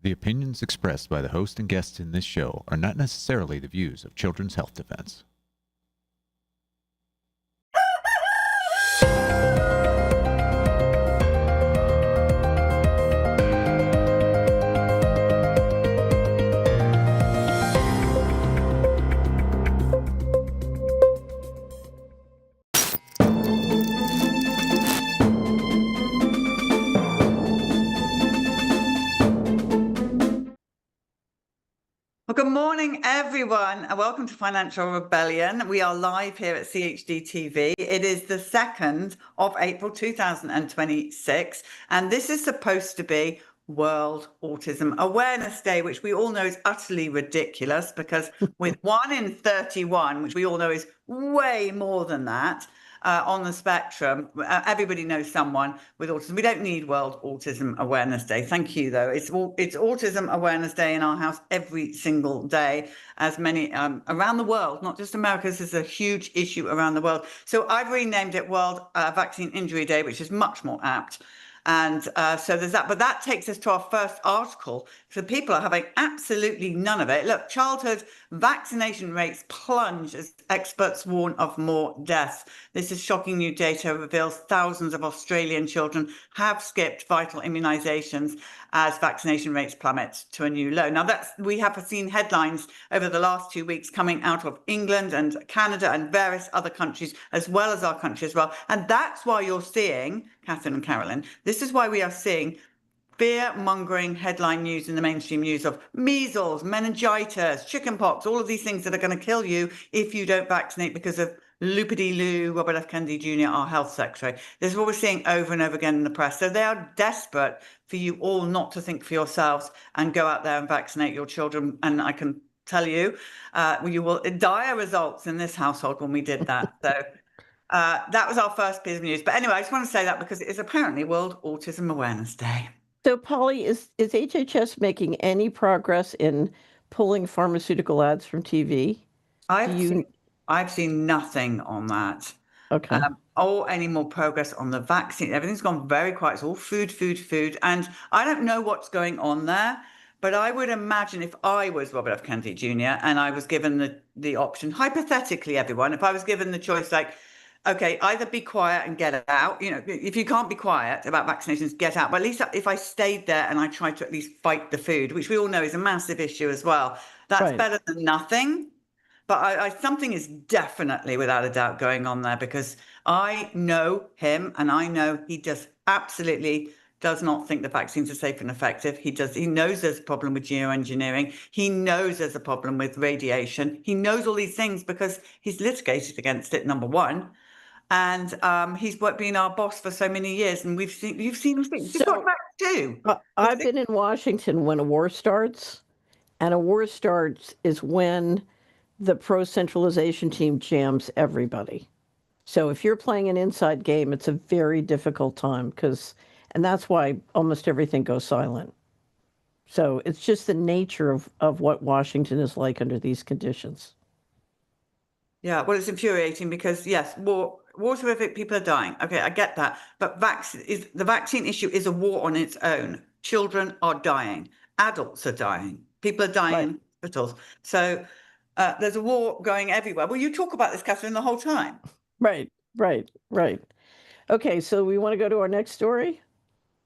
The opinions expressed by the host and guests in this show are not necessarily the views of Children's Health Defense. Well, good morning, everyone, and welcome to Financial Rebellion. We are live here at CHD TV. It is the 2nd of April 2026, and this is supposed to be World Autism Awareness Day, which we all know is utterly ridiculous because with 1 in 31, which we all know is way more than that, on the spectrum, everybody knows someone with autism. We don't need World Autism Awareness Day. Thank you, though. It's Autism Awareness Day in our house every single day, as many around the world, not just America. This is a huge issue around the world. So I've renamed it World Vaccine Injury Day, which is much more apt. And so there's that. But that takes us to our first article. So people are having absolutely none of it. Look, childhood vaccination rates plunge as experts warn of more deaths. This is shocking new data reveals thousands of Australian children have skipped vital immunisations as vaccination rates plummet to a new low. Now, we have seen headlines over the last 2 weeks coming out of England and Canada and various other countries, as well as our country as well. And that's why you're seeing, Catherine and Carolyn, this is why we are seeing fear-mongering headline news in the mainstream news of measles, meningitis, chickenpox, all of these things that are going to kill you if you don't vaccinate because of Loopity-Loo, Robert F. Kennedy Jr., our health secretary. This is what we're seeing over and over again in the press. So they are desperate for you all not to think for yourselves and go out there and vaccinate your children. And I can tell you, you will dire results in this household when we did that. So that was our first piece of news. But anyway, I just want to say that because it is apparently World Autism Awareness Day. So, Polly, is HHS making any progress in pulling pharmaceutical ads from TV? I've seen nothing on that. Okay. Or any more progress on the vaccine. Everything's gone very quiet. It's all food, food, food. And I don't know what's going on there, but I would imagine if I was Robert F. Kennedy Jr. and I was given the option, hypothetically, everyone, if I was given the choice, like, okay, either be quiet and get out. You know, if you can't be quiet about vaccinations, get out. But at least if I stayed there and I tried to at least fight the food, which we all know is a massive issue as well, that's better than nothing. But something is definitely, without a doubt, going on there because I know him and I know he just absolutely does not think the vaccines are safe and effective. He knows there's a problem with geoengineering. He knows there's a problem with radiation. He knows all these things because he's litigated against it, number one. And he's been our boss for so many years, and you've seen him speak. You've got that too. I've been in Washington when a war starts, and a war starts is when the pro-centralization team jams everybody. So if you're playing an inside game, it's a very difficult time and that's why almost everything goes silent. So it's just the nature of what Washington is like under these conditions. Yeah, well, it's infuriating because, yes, war's horrific, people are dying. Okay, I get that. But the vaccine issue is a war on its own. Children are dying. Adults are dying. People are dying in hospitals. So there's a war going everywhere. Well, you talk about this, Catherine, the whole time. Right. Okay, so we want to go to our next story?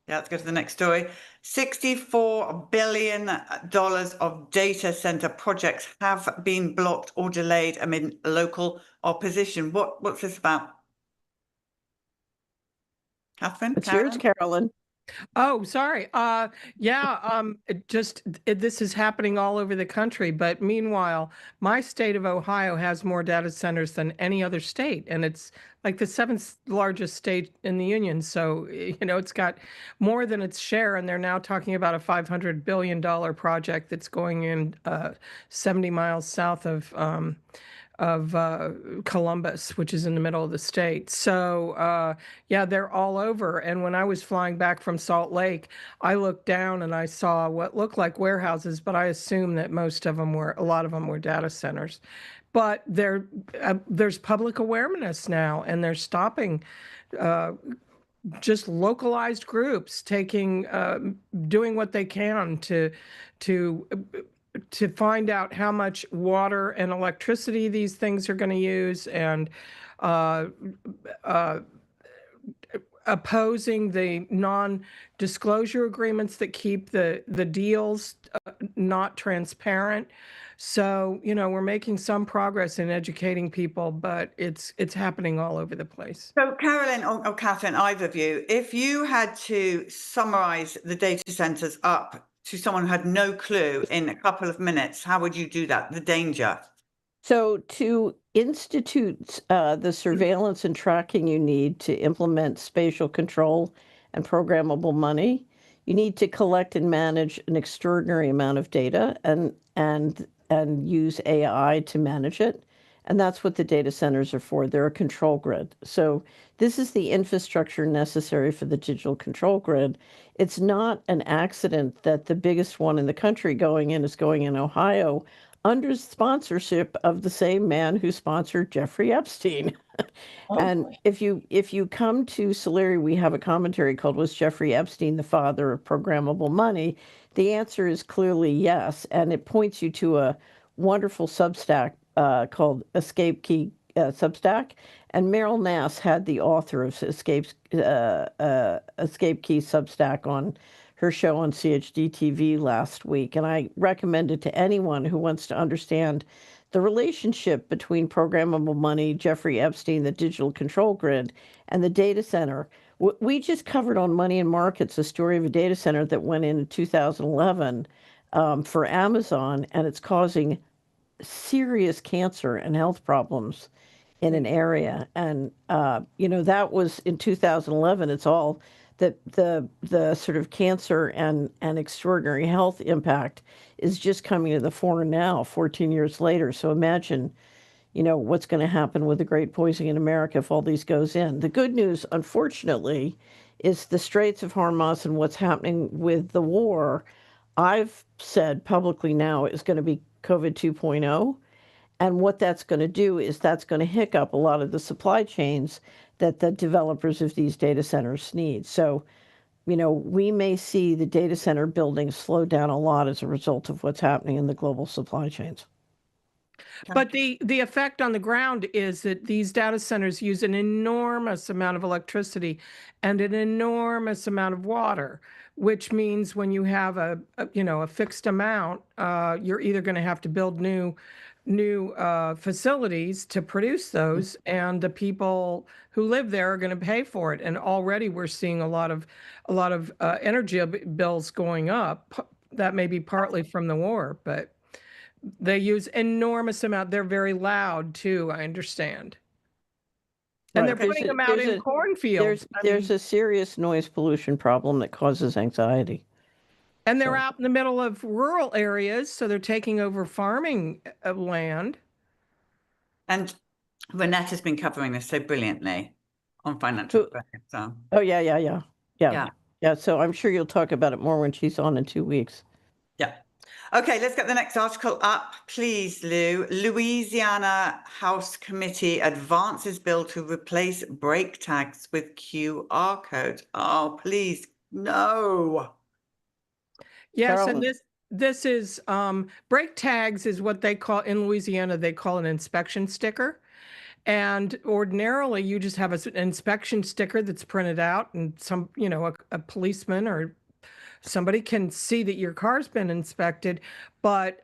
Yeah, let's go to the next story. $64 billion of data center projects have been blocked or delayed amid local opposition. What's this about? Catherine? It's yours, Carolyn. Oh, sorry. This is happening all over the country. But meanwhile, my state of Ohio has more data centers than any other state. And it's like the 7th largest state in the union. So, it's got more than its share. And they're now talking about a $500 billion project that's going in 70 miles south of Columbus, which is in the middle of the state. So, they're all over. And when I was flying back from Salt Lake, I looked down and I saw what looked like warehouses, but I assume that a lot of them were data centers. But there's public awareness now, and they're stopping just localized groups taking, doing what they can to find out how much water and electricity these things are going to use, and uh, uh, opposing the non-disclosure agreements that keep the deals not transparent. So, we're making some progress in educating people, but it's happening all over the place. So, Carolyn or Catherine, either of you, if you had to summarize the data centers up to someone who had no clue in a couple of minutes, how would you do that? The danger. So to institute the surveillance and tracking you need to implement spatial control and programmable money, you need to collect and manage an extraordinary amount of data and use AI to manage it. And that's what the data centers are for. They're a control grid. So this is the infrastructure necessary for the digital control grid. It's not an accident that the biggest one in the country is going in Ohio, under sponsorship of the same man who sponsored Jeffrey Epstein. And if you come to Solari, we have a commentary called "Was Jeffrey Epstein the Father of Programmable Money?" The answer is clearly yes, and it points you to a wonderful Substack called Escape Key Substack. And Meryl Nass had the author of Escape Key Substack on her show on CHD TV last week, and I recommend it to anyone who wants to understand the relationship between programmable money, Jeffrey Epstein, the digital control grid, and the data center. We just covered on Money and Markets a story of a data center that went in 2011 for Amazon, and it's causing serious cancer and health problems in an area. And that was in 2011. It's all that the sort of cancer and extraordinary health impact is just coming to the fore now, 14 years later. So imagine, what's going to happen with the Great Poisoning in America if all these goes in. The good news, unfortunately, is the Straits of Hormuz and what's happening with the war, I've said publicly now, is going to be COVID 2.0. And what that's going to do is that's going to hiccup a lot of the supply chains that the developers of these data centers need. So, we may see the data center building slow down a lot as a result of what's happening in the global supply chains. But the effect on the ground is that these data centers use an enormous amount of electricity and an enormous amount of water, which means when you have a fixed amount, you're either going to have to build new facilities to produce those, and the people who live there are going to pay for it. And already we're seeing a lot of energy bills going up. That may be partly from the war, but they use enormous amount. They're very loud too, I understand. And Right. they're putting them out in cornfields. There's a serious noise pollution problem that causes anxiety. And they're out in the middle of rural areas, so they're taking over farming land. And Renette has been covering this so brilliantly on Financial Rebellion. So. Oh, yeah. So I'm sure you'll talk about it more when she's on in 2 weeks. Yeah. Okay, let's get the next article up, please, Lou. Louisiana House Committee advances bill to replace brake tags with QR codes. Oh, please, no. Yes, Carolyn? and this is brake tags is what they call in Louisiana. They call an inspection sticker, and ordinarily you just have an inspection sticker that's printed out, and some a policeman or somebody can see that your car's been inspected. But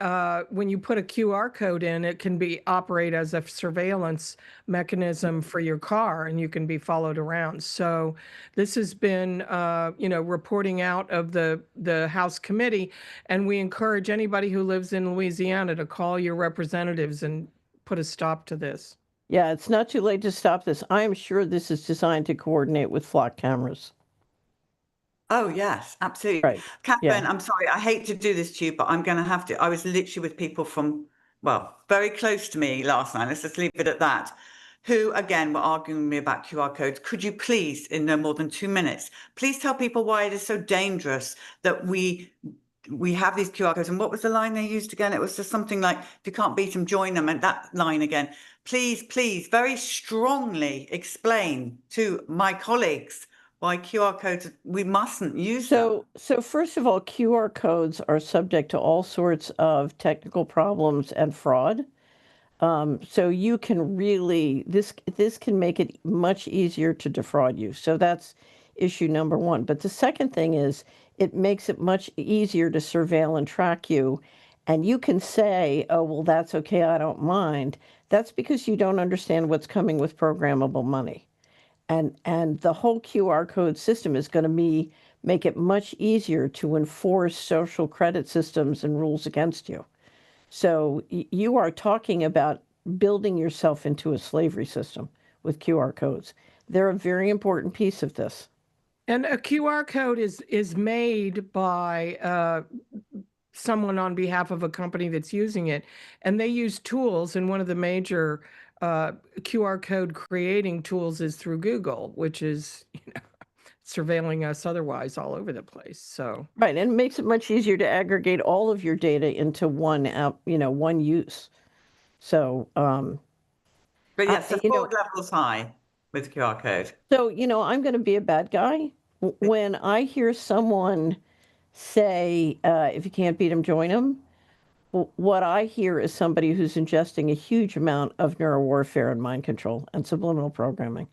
when you put a QR code in, it can operate as a surveillance mechanism for your car, and you can be followed around. So this has been, reporting out of the House committee, and we encourage anybody who lives in Louisiana to call your representatives and put a stop to this. Yeah, it's not too late to stop this. I am sure this is designed to coordinate with flock cameras. Oh, yes, absolutely. Right. Catherine, Yeah. I'm sorry, I hate to do this to you, but I'm going to have to. I was literally with people from, very close to me last night. Let's just leave it at that. Who, again, were arguing with me about QR codes. Could you please, in no more than 2 minutes, please tell people why it is so dangerous that we have these QR codes? And what was the line they used again? It was just something like, if you can't beat them, join them. And that line again, please, very strongly explain to my colleagues why QR codes, we mustn't use them. So first of all, QR codes are subject to all sorts of technical problems and fraud. So you can really, this can make it much easier to defraud you. So that's issue number one. But the second thing is it makes it much easier to surveil and track you. And you can say, oh, well, that's okay, I don't mind. That's because you don't understand what's coming with programmable money. And the whole QR code system is going to make it much easier to enforce social credit systems and rules against you. So you are talking about building yourself into a slavery system with QR codes. They're a very important piece of this. And a QR code is made by someone on behalf of a company that's using it, and they use tools. And one of the major QR code creating tools is through Google, which is surveilling us otherwise all over the place. So right, and it makes it much easier to aggregate all of your data into one app, one use. So, but yes, the fraud level's high with QR code. So, I'm going to be a bad guy when I hear someone say, if you can't beat them, join them. What I hear is somebody who's ingesting a huge amount of neurowarfare and mind control and subliminal programming.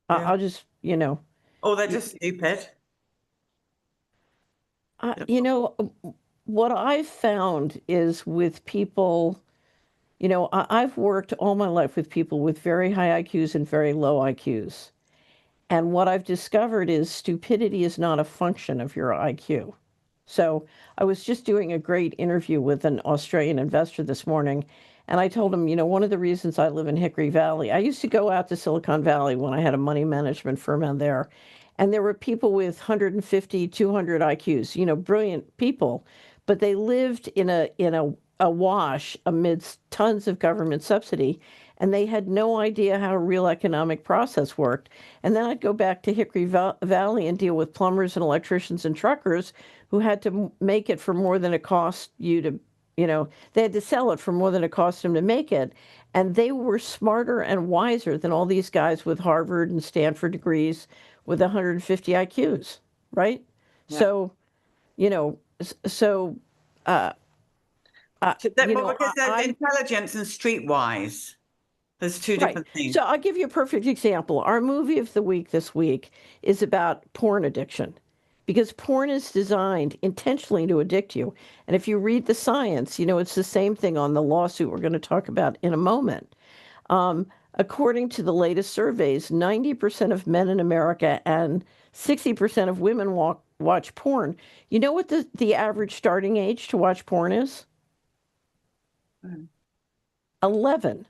Yeah. I'll just, Or they're just stupid. What I've found is with people, I've worked all my life with people with very high IQs and very low IQs. And what I've discovered is stupidity is not a function of your IQ. So I was just doing a great interview with an Australian investor this morning, and I told him, one of the reasons I live in Hickory Valley, I used to go out to Silicon Valley when I had a money management firm out there, and there were people with 150, 200 IQs, brilliant people, but they lived in a wash amidst tons of government subsidy, and they had no idea how a real economic process worked. And then I'd go back to Hickory Valley and deal with plumbers and electricians and truckers who had to make it for more than it cost you to, they had to sell it for more than it cost them to make it. And they were smarter and wiser than all these guys with Harvard and Stanford degrees with 150 IQs, right? Yeah. So, because there's intelligence and streetwise. There's two different things. So I'll give you a perfect example. Our movie of the week this week is about porn addiction, because porn is designed intentionally to addict you. And if you read the science, it's the same thing on the lawsuit we're going to talk about in a moment. According to the latest surveys, 90% of men in America and 60% of women watch porn. You know what the average starting age to watch porn is? 11.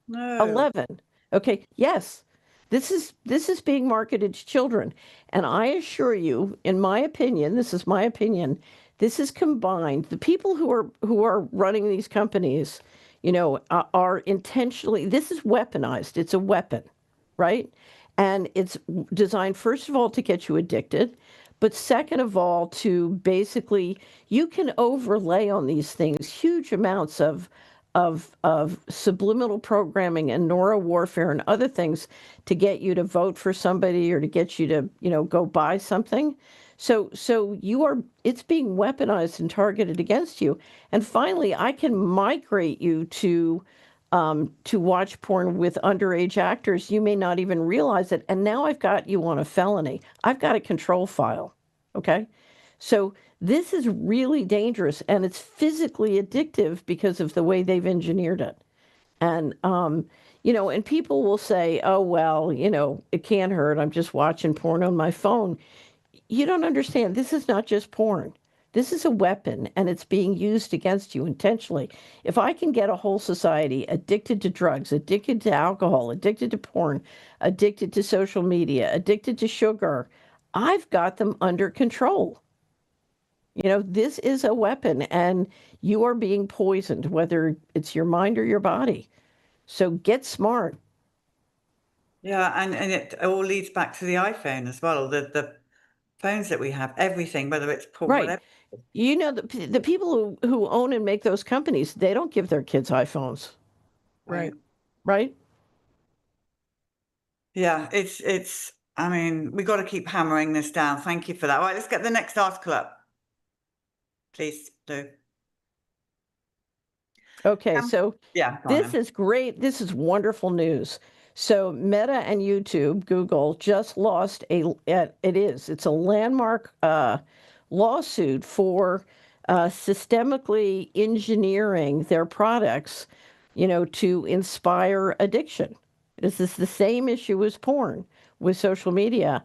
No. 11. Okay. Yes. This is being marketed to children. And I assure you, in my opinion, this is my opinion, this is combined. The people who are running these companies, are intentionally, this is weaponized. It's a weapon, right? And it's designed, first of all, to get you addicted. But second of all, to basically, you can overlay on these things huge amounts of subliminal programming and neurowarfare and other things to get you to vote for somebody or to get you to, go buy something. So it's being weaponized and targeted against you. And finally, I can migrate you to watch porn with underage actors. You may not even realize it. And now I've got you on a felony. I've got a control file. Okay. So this is really dangerous, and it's physically addictive because of the way they've engineered it. And, and people will say, oh, well, it can't hurt. I'm just watching porn on my phone. You don't understand. This is not just porn. This is a weapon, and it's being used against you intentionally. If I can get a whole society addicted to drugs, addicted to alcohol, addicted to porn, addicted to social media, addicted to sugar, I've got them under control. This is a weapon, and you are being poisoned, whether it's your mind or your body. So get smart. Yeah, and it all leads back to the iPhone as well, the phones that we have, everything, whether it's porn, right. whatever. The people who own and make those companies, they don't give their kids iPhones. Right. Right? Yeah, it's I mean, we've got to keep hammering this down. Thank you for that. All right, let's get the next article up. Please do. Okay, so Yeah, go on this then. is great. This is wonderful news. So Meta and YouTube, Google, just lost it's a landmark lawsuit for systemically engineering their products, to inspire addiction. This is the same issue as porn with social media.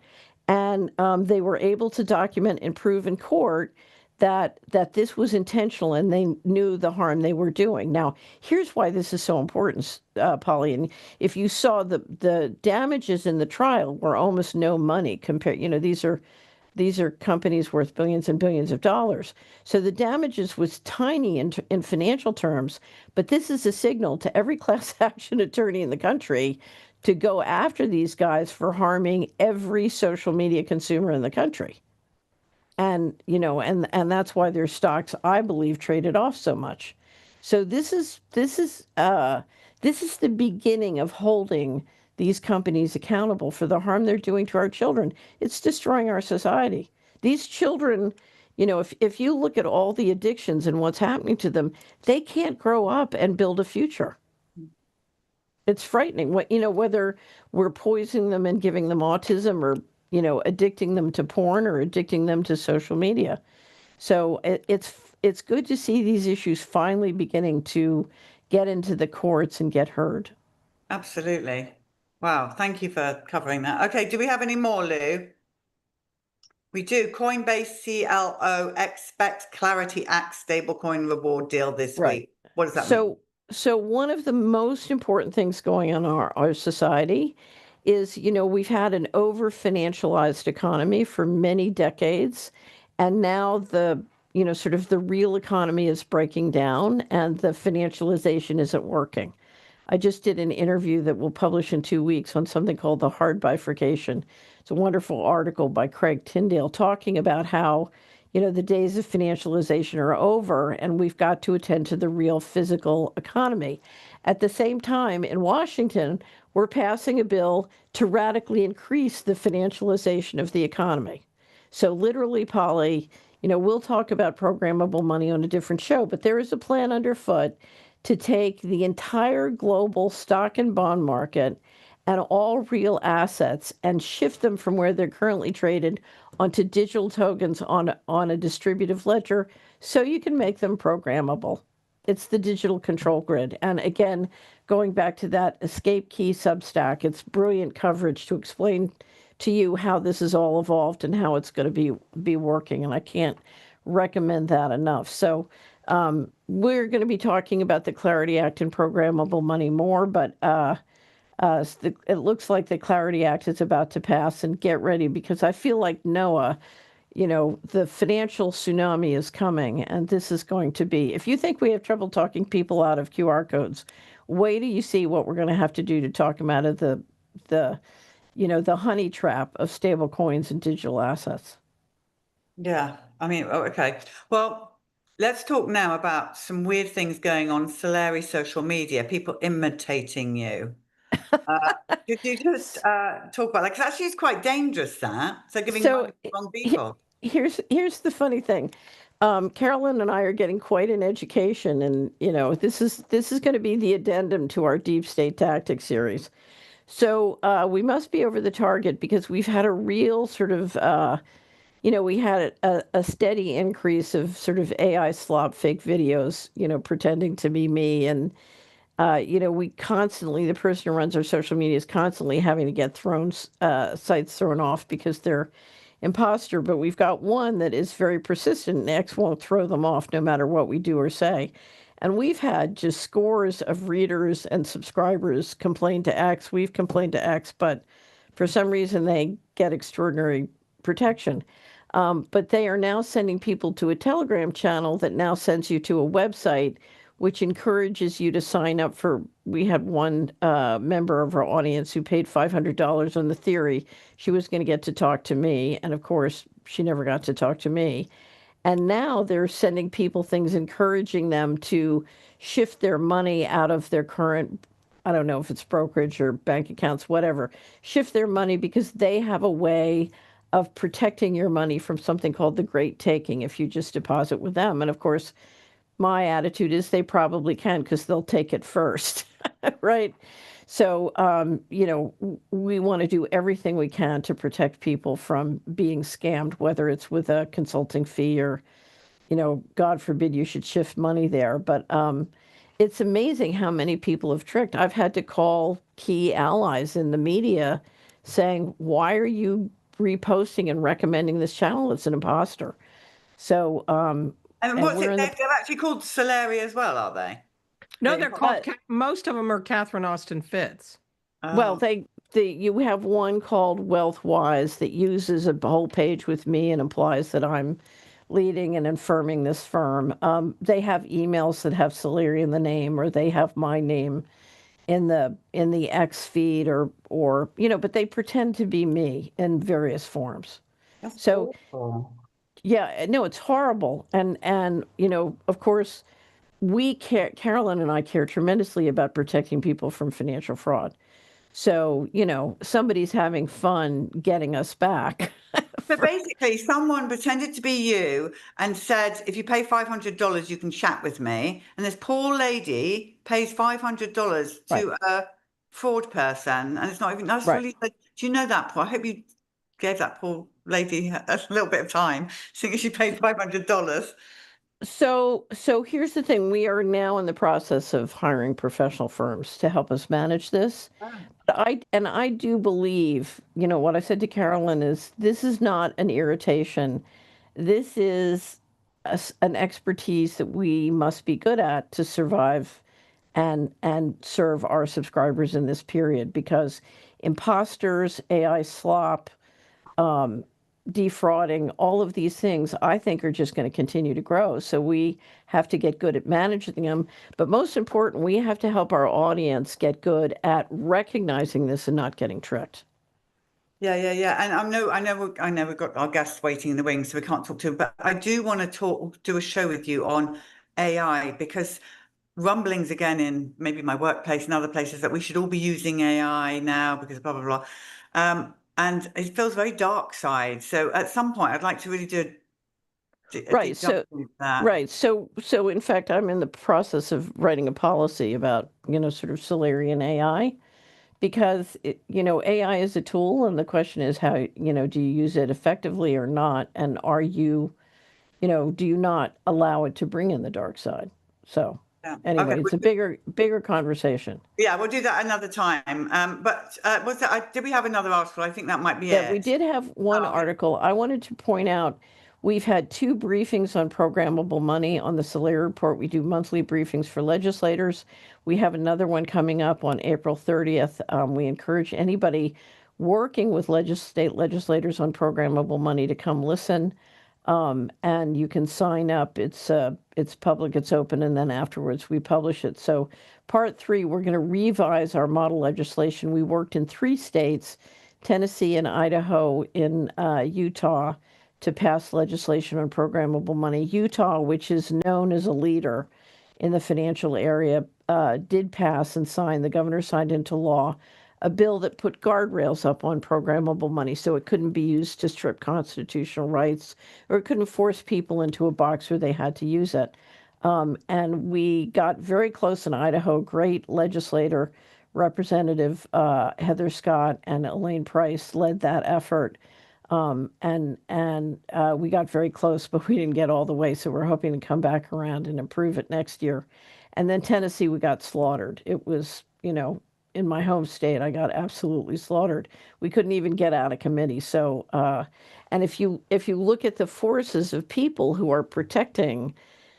And they were able to document and prove in court that this was intentional and they knew the harm they were doing. Now, here's why this is so important, Polly. And if you saw the damages in the trial were almost no money compared, these are companies worth billions and billions of dollars. So the damages was tiny in financial terms, but this is a signal to every class action attorney in the country to go after these guys for harming every social media consumer in the country. And and that's why their stocks, I believe, traded off so much. So this is the beginning of holding these companies accountable for the harm they're doing to our children. It's destroying our society. These children, if you look at all the addictions and what's happening to them, they can't grow up and build a future. It's frightening. Whether we're poisoning them and giving them autism, or addicting them to porn, or addicting them to social media. So it's good to see these issues finally beginning to get into the courts and get heard. Absolutely. Wow. Thank you for covering that. Okay. Do we have any more, Lou? We do. Coinbase CLO expects Clarity Act stablecoin reward deal this week. What does that mean? So one of the most important things going on in our society is, we've had an over-financialized economy for many decades, and now sort of the real economy is breaking down and the financialization isn't working. I just did an interview that we'll publish in 2 weeks on something called the hard bifurcation. It's a wonderful article by Craig Tyndale talking about how, the days of financialization are over and we've got to attend to the real physical economy. At the same time, in Washington, we're passing a bill to radically increase the financialization of the economy. So literally, Polly, we'll talk about programmable money on a different show, but there is a plan underfoot to take the entire global stock and bond market and all real assets and shift them from where they're currently traded onto digital tokens on a distributive ledger so you can make them programmable. It's the digital control grid. And again, going back to that Escape Key Substack, it's brilliant coverage to explain to you how this has all evolved and how it's going to be working. And I can't recommend that enough. So we're going to be talking about the Clarity Act and programmable money more, but it looks like the Clarity Act is about to pass, and get ready, because I feel like Noah, the financial tsunami is coming, and this is going to be, if you think we have trouble talking people out of QR codes, wait till you see what we're going to have to do to talk them out of the honey trap of stable coins and digital assets. Yeah. I mean, okay. Well, let's talk now about some weird things going on Solari social media, people imitating you. Could you just talk about that? Because actually it's quite dangerous, that. So giving money to wrong people. Here's the funny thing. Carolyn and I are getting quite an education, and this is going to be the addendum to our Deep State Tactics series. So we must be over the target, because we've had a real sort of we had a steady increase of sort of AI slop fake videos, pretending to be me. And, we constantly, the person who runs our social media is constantly having to get sites thrown off because they're imposter. But we've got one that is very persistent, and X won't throw them off no matter what we do or say. And we've had just scores of readers and subscribers complain to X. We've complained to X, but for some reason they get extraordinary protection. But they are now sending people to a Telegram channel that now sends you to a website, which encourages you to sign up for. We had one member of our audience who paid $500 on the theory she was going to get to talk to me. And of course, she never got to talk to me. And now they're sending people things encouraging them to shift their money out of their current I don't know if it's brokerage or bank accounts, whatever, shift their money because they have a way of protecting your money from something called the great taking if you just deposit with them. And of course, my attitude is they probably can because they'll take it first, right? So, we want to do everything we can to protect people from being scammed, whether it's with a consulting fee or, God forbid you should shift money there. But it's amazing how many people have tricked. I've had to call key allies in the media saying, why are you reposting and recommending this channel? It's an imposter. So, And and what's we're it? in the They're actually called Solari as well, are they? No, they're called, But- most of them are Catherine Austin Fitts. Well, you have one called Wealthwise that uses a whole page with me and implies that I'm leading and affirming this firm. They have emails that have Solari in the name, or they have my name in the X feed, or but they pretend to be me in various forms. That's So awful. yeah, no, it's horrible, and of course, Carolyn and I care tremendously about protecting people from financial fraud. So, somebody's having fun getting us back. So basically, someone pretended to be you and said, if you pay $500, you can chat with me. And this poor lady pays $500 to a fraud person. And it's not even, that's Right. really, do you know that, Paul? I hope you gave that poor lady a little bit of time, seeing as she paid $500. So here's the thing. We are now in the process of hiring professional firms to help us manage this. But I do believe, what I said to Carolyn is this is not an irritation. This is an expertise that we must be good at to survive and serve our subscribers in this period, because imposters, AI slop, defrauding, all of these things, I think, are just going to continue to grow. So we have to get good at managing them. But most important, we have to help our audience get good at recognizing this and not getting tricked. Yeah. And I know we've got our guests waiting in the wings, so we can't talk to them, but I do want to do a show with you on AI, because rumblings again in maybe my workplace and other places that we should all be using AI now because blah, blah, blah. And it feels very dark side. So at some point, I'd like to really do a Right. deep dive into that. Right. So in fact, I'm in the process of writing a policy about, sort of Solari and AI, because AI is a tool, and the question is how, do you use it effectively or not? And are you, do you not allow it to bring in the dark side? So Yeah. anyway, Okay, it's a bigger conversation. Yeah, we'll do that another time. But was that? Did we have another article? I think that might be Yeah, it. we did have one article. I wanted to point out we've had 2 briefings on programmable money on the Solari report. We do monthly briefings for legislators. We have another one coming up on April 30th. We encourage anybody working with state legislators on programmable money to come listen. And you can sign up. It's public, it's open, and then afterwards we publish it. So part 3, we're going to revise our model legislation. We worked in 3 states, Tennessee and Idaho, in Utah, to pass legislation on programmable money. Utah, which is known as a leader in the financial area, did pass and sign, the governor signed into law, a bill that put guardrails up on programmable money so it couldn't be used to strip constitutional rights, or it couldn't force people into a box where they had to use it. And we got very close in Idaho. Great legislator, Representative Heather Scott and Elaine Price led that effort. And we got very close, but we didn't get all the way. So we're hoping to come back around and improve it next year. And then Tennessee, we got slaughtered. It was, in my home state, I got absolutely slaughtered. We couldn't even get out of committee. So, and if you look at the forces of people who are protecting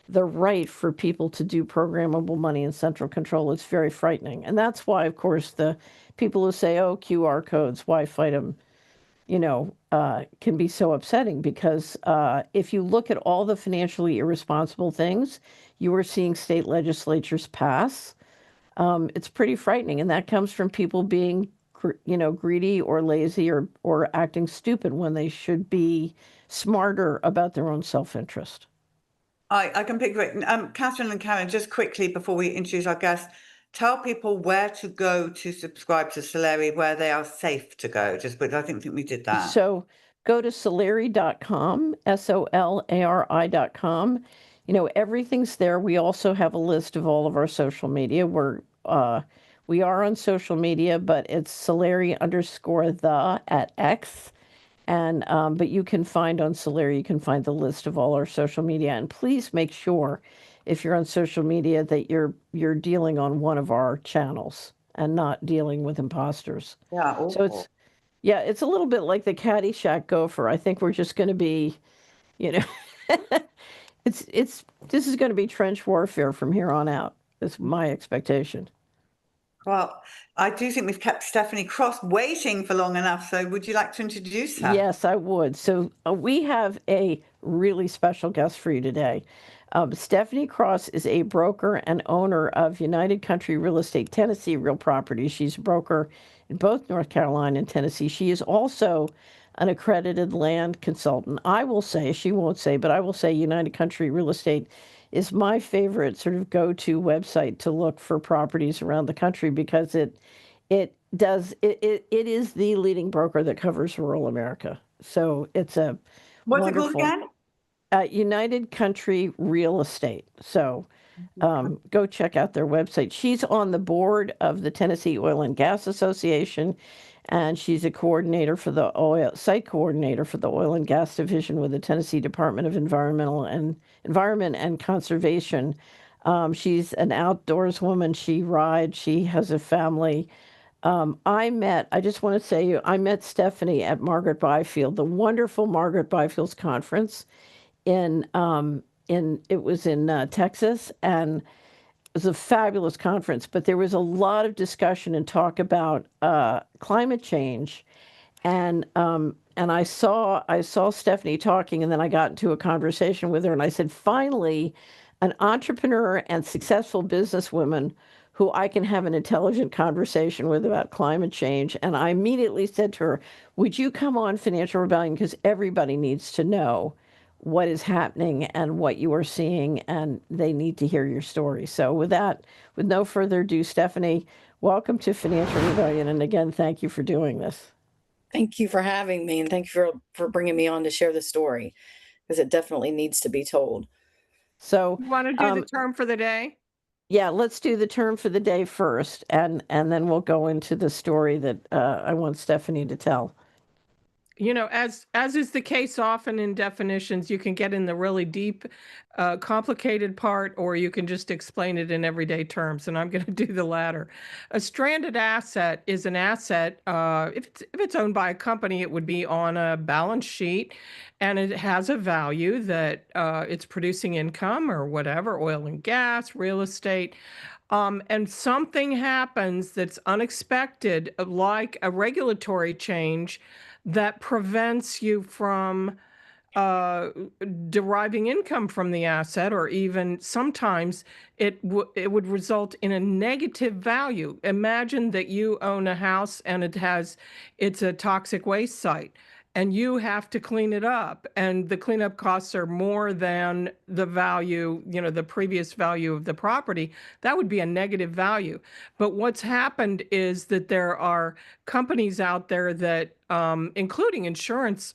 the right for people to do programmable money and central control, it's very frightening. And that's why, of course, the people who say, oh, QR codes, why fight them, can be so upsetting, because if you look at all the financially irresponsible things you are seeing state legislatures pass, it's pretty frightening. And that comes from people being, greedy or lazy or acting stupid when they should be smarter about their own self-interest. I can pick it. Catherine and Karen, just quickly before we introduce our guest, tell people where to go to subscribe to Solari, where they are safe to go. Just because I think we did that. So go to solari.com, solari.com. You know, everything's there. We also have a list of all of our social media. We are on social media, but it's Solari_the at X. And but you can find on Solari, you can find the list of all our social media. And please make sure, if you're on social media, that you're dealing on one of our channels and not dealing with imposters. Yeah, So awful. it's a little bit like the Caddyshack gopher. I think we're just going to be, you know, this is going to be trench warfare from here on out. Is my expectation. Well, I do think we've kept Stephanie Cross waiting for long enough. So would you like to introduce her? Yes, I would. So we have a really special guest for you today. Stephanie Cross is a broker and owner of United Country Real Estate Tennessee Real Properties. She's a broker in both North Carolina and Tennessee. She is also an accredited land consultant. I will say, she won't say, but I will say United Country Real Estate is my favorite sort of go-to website to look for properties around the country because it is the leading broker that covers rural America. So it's a What's wonderful, it called again? United Country Real Estate. So go check out their website. She's on the board of the Tennessee Oil and Gas Association, and she's a coordinator for the site coordinator for the Oil and Gas Division with the Tennessee Department of Environment and Conservation. She's an outdoors woman. She rides. She has a family. I just want to say, I met Stephanie at Margaret Byfield, the wonderful Margaret Byfield's conference it was in Texas, and it was a fabulous conference, but there was a lot of discussion and talk about climate change. And I saw Stephanie talking, and then I got into a conversation with her, and I said, finally, an entrepreneur and successful businesswoman who I can have an intelligent conversation with about climate change. And I immediately said to her, would you come on Financial Rebellion? Because everybody needs to know what is happening and what you are seeing, and they need to hear your story. So with that, with no further ado, Stephanie, welcome to Financial Rebellion. And again, thank you for doing this. Thank you for having me, and thank you for bringing me on to share the story, because it definitely needs to be told. So You want to do the term for the day? yeah, let's do the term for the day first, and then we'll go into the story that I want Stephanie to tell. You know, as is the case often in definitions, you can get in the really deep, complicated part, or you can just explain it in everyday terms. And I'm going to do the latter. A stranded asset is an asset. If it's owned by a company, it would be on a balance sheet, and it has a value that it's producing income or whatever, oil and gas, real estate. And something happens that's unexpected, like a regulatory change that prevents you from deriving income from the asset, or even sometimes it would result in a negative value. Imagine that you own a house and it's a toxic waste site, and you have to clean it up, and the cleanup costs are more than the value, the previous value of the property. That would be a negative value. But what's happened is that there are companies out there that, including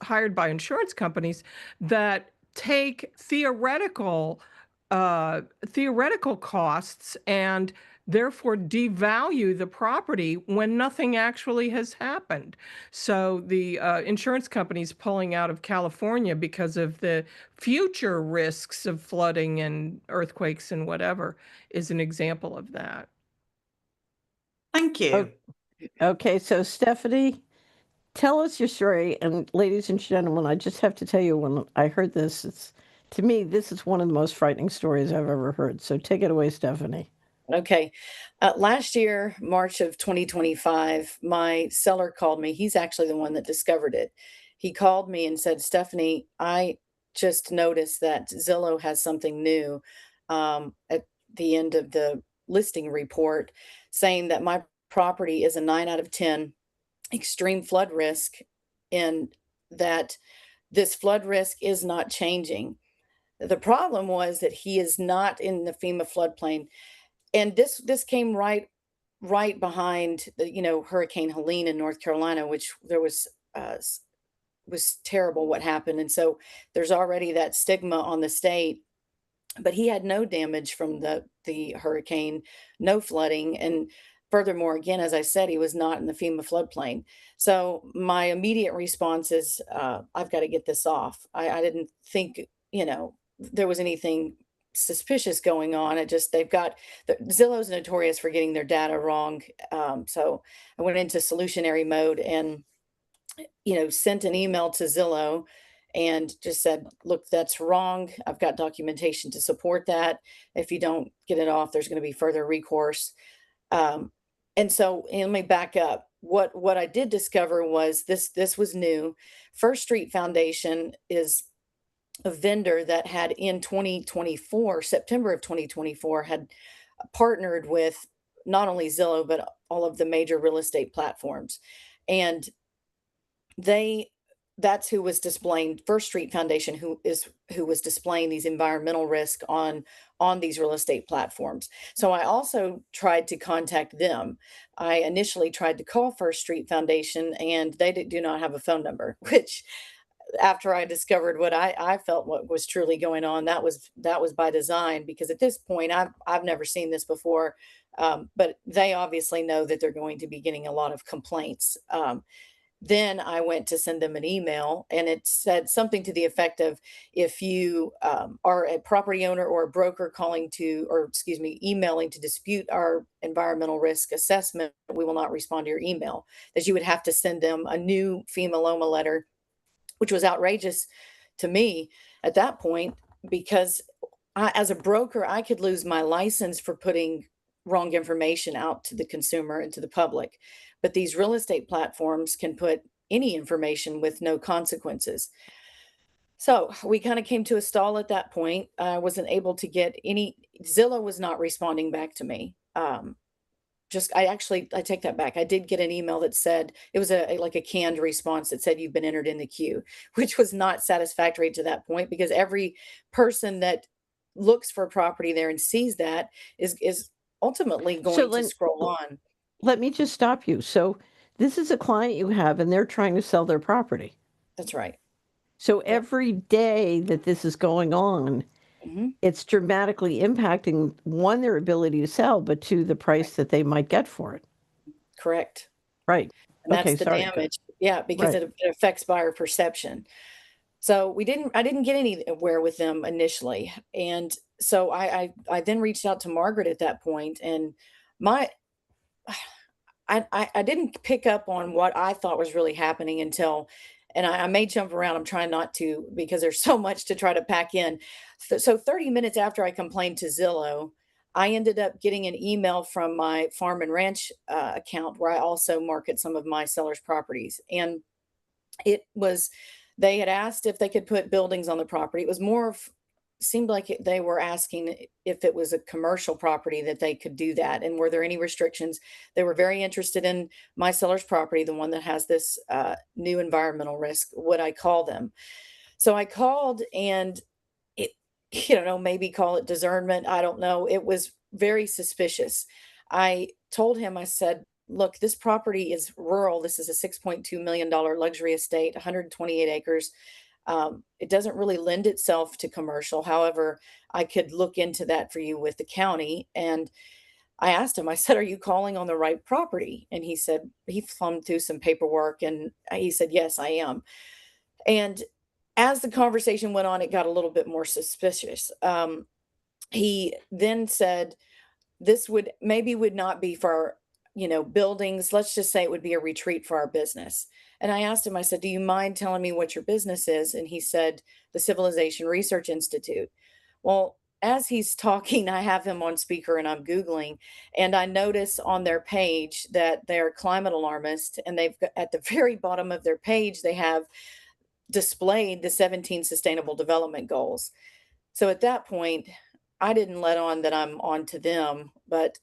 hired by insurance companies, that take theoretical costs and therefore devalue the property when nothing actually has happened. So the insurance companies pulling out of California because of the future risks of flooding and earthquakes and whatever is an example of that. Thank you. Okay, so Stephanie, tell us your story. And ladies and gentlemen, I just have to tell you, when I heard this, to me, this is one of the most frightening stories I've ever heard. So take it away, Stephanie. Okay. Last year, March of 2025, my seller called me. He's actually the one that discovered it. He called me and said, Stephanie, I just noticed that Zillow has something new at the end of the listing report, saying that my property is a 9 out of 10 extreme flood risk, and that this flood risk is not changing. The problem was that he is not in the FEMA floodplain. and this came right behind Hurricane Helene in North Carolina, which there was terrible what happened. And so there's already that stigma on the state, but he had no damage from the hurricane, no flooding. And furthermore, again, as I said, he was not in the FEMA floodplain. So my immediate response is, I've got to get this off. I didn't think, there was anything suspicious going on. Zillow's notorious for getting their data wrong. So I went into solutionary mode and sent an email to Zillow and just said, look, that's wrong. I've got documentation to support that. If you don't get it off, there's going to be further recourse. And let me back up. What I did discover was this was new. First Street Foundation is a vendor that had in 2024, September of 2024, had partnered with not only Zillow, but all of the major real estate platforms. And that's who was displaying First Street Foundation, who was displaying these environmental risks on these real estate platforms. So I also tried to contact them. I initially tried to call First Street Foundation, and they do not have a phone number, which after I discovered what I felt what was truly going on, that was by design, because at this point I've never seen this before. But they obviously know that they're going to be getting a lot of complaints. Then I went to send them an email, and it said something to the effect of, if you are a property owner or a broker emailing to dispute our environmental risk assessment, we will not respond to your email. That you would have to send them a new FEMA LOMA letter, which was outrageous to me at that point, because as a broker, I could lose my license for putting wrong information out to the consumer and to the public. But these real estate platforms can put any information with no consequences. So we kind of came to a stall at that point. I wasn't able to get Zillow was not responding back to me. I take that back. I did get an email that said, it was like a canned response that said, you've been entered in the queue, which was not satisfactory to that point, because every person that looks for a property there and sees that is ultimately going to scroll on. Let me just stop you. So this is a client you have, and they're trying to sell their property. That's right. So every day that this is going on, it's dramatically impacting, one, their ability to sell, but two, the price that they might get for it. Correct. Right. And that's the damage. Yeah, because it affects buyer perception. So I didn't get anywhere with them initially. And so I then reached out to Margaret at that point, and I didn't pick up on what I thought was really happening until, and I may jump around. I'm trying not to, because there's so much to try to pack in. So 30 minutes after I complained to Zillow, I ended up getting an email from my farm and ranch account, where I also market some of my sellers' properties. And they had asked if they could put buildings on the property. It was seemed like they were asking if it was a commercial property that they could do that, and were there any restrictions. They were very interested in my seller's property, the one that has this new environmental risk. Would I call them? So I called, and maybe call it discernment, I don't know. It was very suspicious. I told him, I said, look, this property is rural. This is a $6.2 million luxury estate, 128 acres. It doesn't really lend itself to commercial. However, I could look into that for you with the county. And I asked him, I said, are you calling on the right property? And he said, he thumbed through some paperwork, and he said, yes, I am. And as the conversation went on, it got a little bit more suspicious. He then said, this would not be for, buildings. Let's just say it would be a retreat for our business. And I asked him, I said, do you mind telling me what your business is? And he said, the Civilization Research Institute. Well, as he's talking, I have him on speaker and I'm Googling, and I notice on their page that they're climate alarmist, and they've got, at the very bottom of their page, they have displayed the 17 Sustainable Development Goals. So at that point, I didn't let on that I'm on to them, but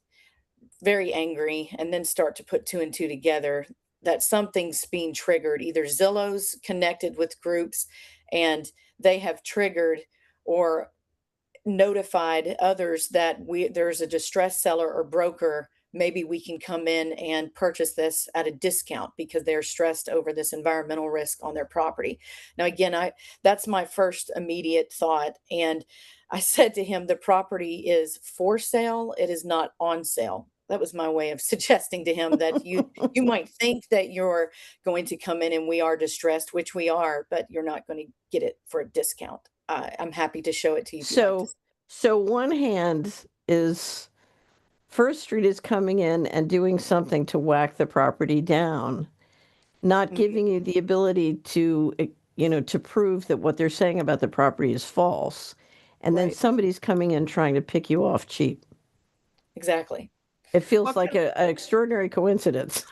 very angry, and then start to put two and two together that something's being triggered. Either Zillow's connected with groups and they have triggered, or notified others that there's a distressed seller or broker. Maybe we can come in and purchase this at a discount because they're stressed over this environmental risk on their property. Now, again, that's my first immediate thought. And I said to him, the property is for sale. It is not on sale. That was my way of suggesting to him that you might think that you're going to come in and we are distressed, which we are, but you're not going to get it for a discount. I'm happy to show it to you. So one hand is First Street is coming in and doing something to whack the property down, not giving you the ability to, to prove that what they're saying about the property is false. And then somebody's coming in trying to pick you off cheap. Exactly. It feels like an extraordinary coincidence.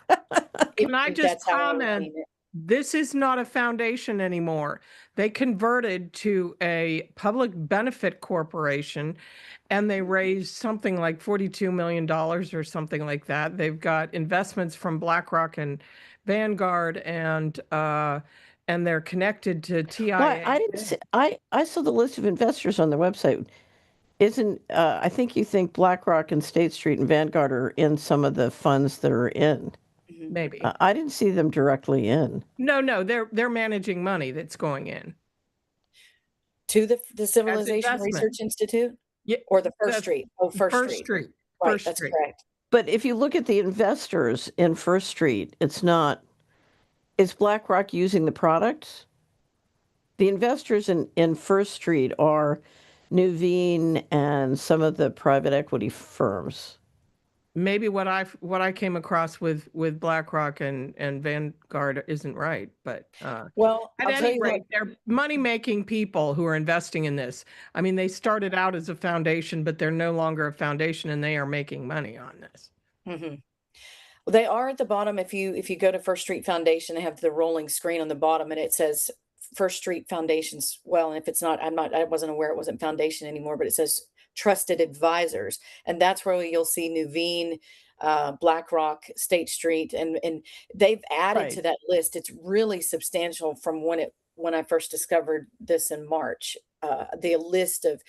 Can I just comment? This is not a foundation anymore. They converted to a public benefit corporation and they raised something like $42 million or something like that. They've got investments from BlackRock and Vanguard and they're connected to TIAA. Well, I didn't see, I saw the list of investors on the website. I think you think BlackRock and State Street and Vanguard are in some of the funds that are in. Maybe. I didn't see them directly in. No, they're managing money that's going in. To the Civilization Research Institute? Yeah, or the First Street? Oh, First Street. Right, First that's Street. correct. But if you look at the investors in First Street, is BlackRock using the products? The investors in First Street are Nuveen and some of the private equity firms. Maybe what I came across with BlackRock and Vanguard isn't right, but well, at any rate, they're money-making people who are investing in this. I mean, they started out as a foundation, but they're no longer a foundation, and they are making money on this. Well, they are at the bottom. If you go to First Street Foundation, they have the rolling screen on the bottom, and it says First Street Foundations. Well, and if it's not, I wasn't aware it wasn't foundation anymore, but it says trusted advisors, and that's where you'll see Nuveen, BlackRock, State Street, and they've added to that list. It's really substantial from when I first discovered this in March. The list of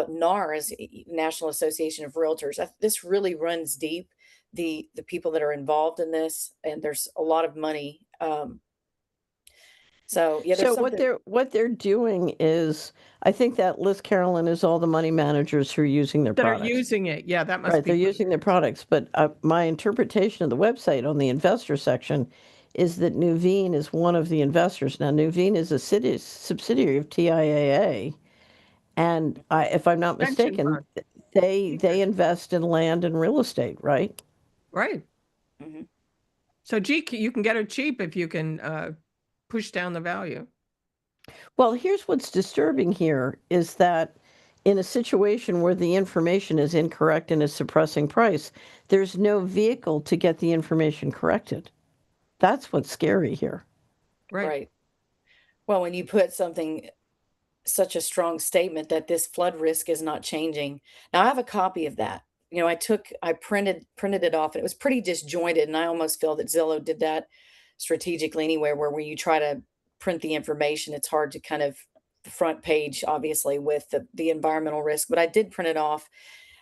NAR is National Association of Realtors. This really runs deep. The people that are involved in this, and there's a lot of money. So what they're doing is, I think that list, Carolyn, is all the money managers who are using their products. That are using it. Yeah, that must be. Right, they're using their products. But my interpretation of the website on the investor section is that Nuveen is one of the investors. Now, Nuveen is a subsidiary of TIAA. And if I'm not mistaken, they invest in land and real estate, right? Right. So, you can get it cheap if you can push down the value. Well, here's what's disturbing here is that in a situation where the information is incorrect and is suppressing price, there's no vehicle to get the information corrected. That's what's scary here. Right. Well, when you put such a strong statement that this flood risk is not changing. Now, I have a copy of that. I printed it off, and it was pretty disjointed, and I almost feel that Zillow did that strategically anywhere, where you try to print the information, it's hard to kind of the front page, obviously, with the environmental risk, but I did print it off.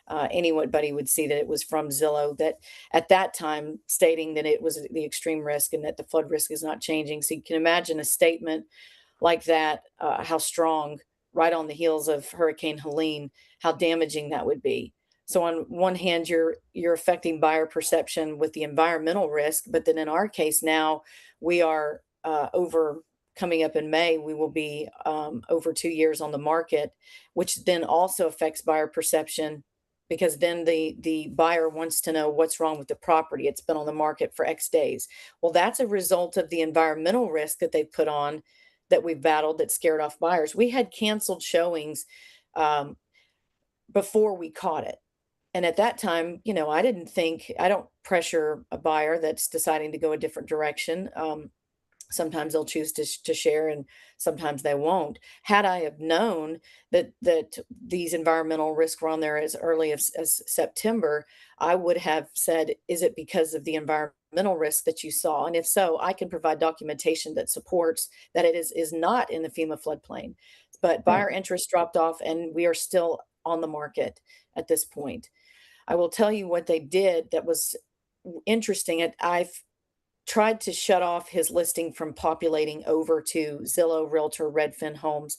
Anybody would see that it was from Zillow, that at that time stating that it was the extreme risk and that the flood risk is not changing. So you can imagine a statement like that, how strong, right on the heels of Hurricane Helene, how damaging that would be. So on one hand, you're affecting buyer perception with the environmental risk, but then in our case now, we are coming up in May, we will be over 2 years on the market, which then also affects buyer perception, because then the buyer wants to know what's wrong with the property. It's been on the market for X days. Well, that's a result of the environmental risk that they put on, that we've battled, that scared off buyers. We had canceled showings before we caught it. And at that time, I don't pressure a buyer that's deciding to go a different direction. Sometimes they'll choose to share, and sometimes they won't. Had I have known that these environmental risks were on there as early as September, I would have said, is it because of the environmental risk that you saw? And if so, I can provide documentation that supports that it is not in the FEMA floodplain. But buyer interest dropped off, and we are still on the market at this point. I will tell you what they did that was interesting. I've tried to shut off his listing from populating over to Zillow, Realtor, Redfin Homes,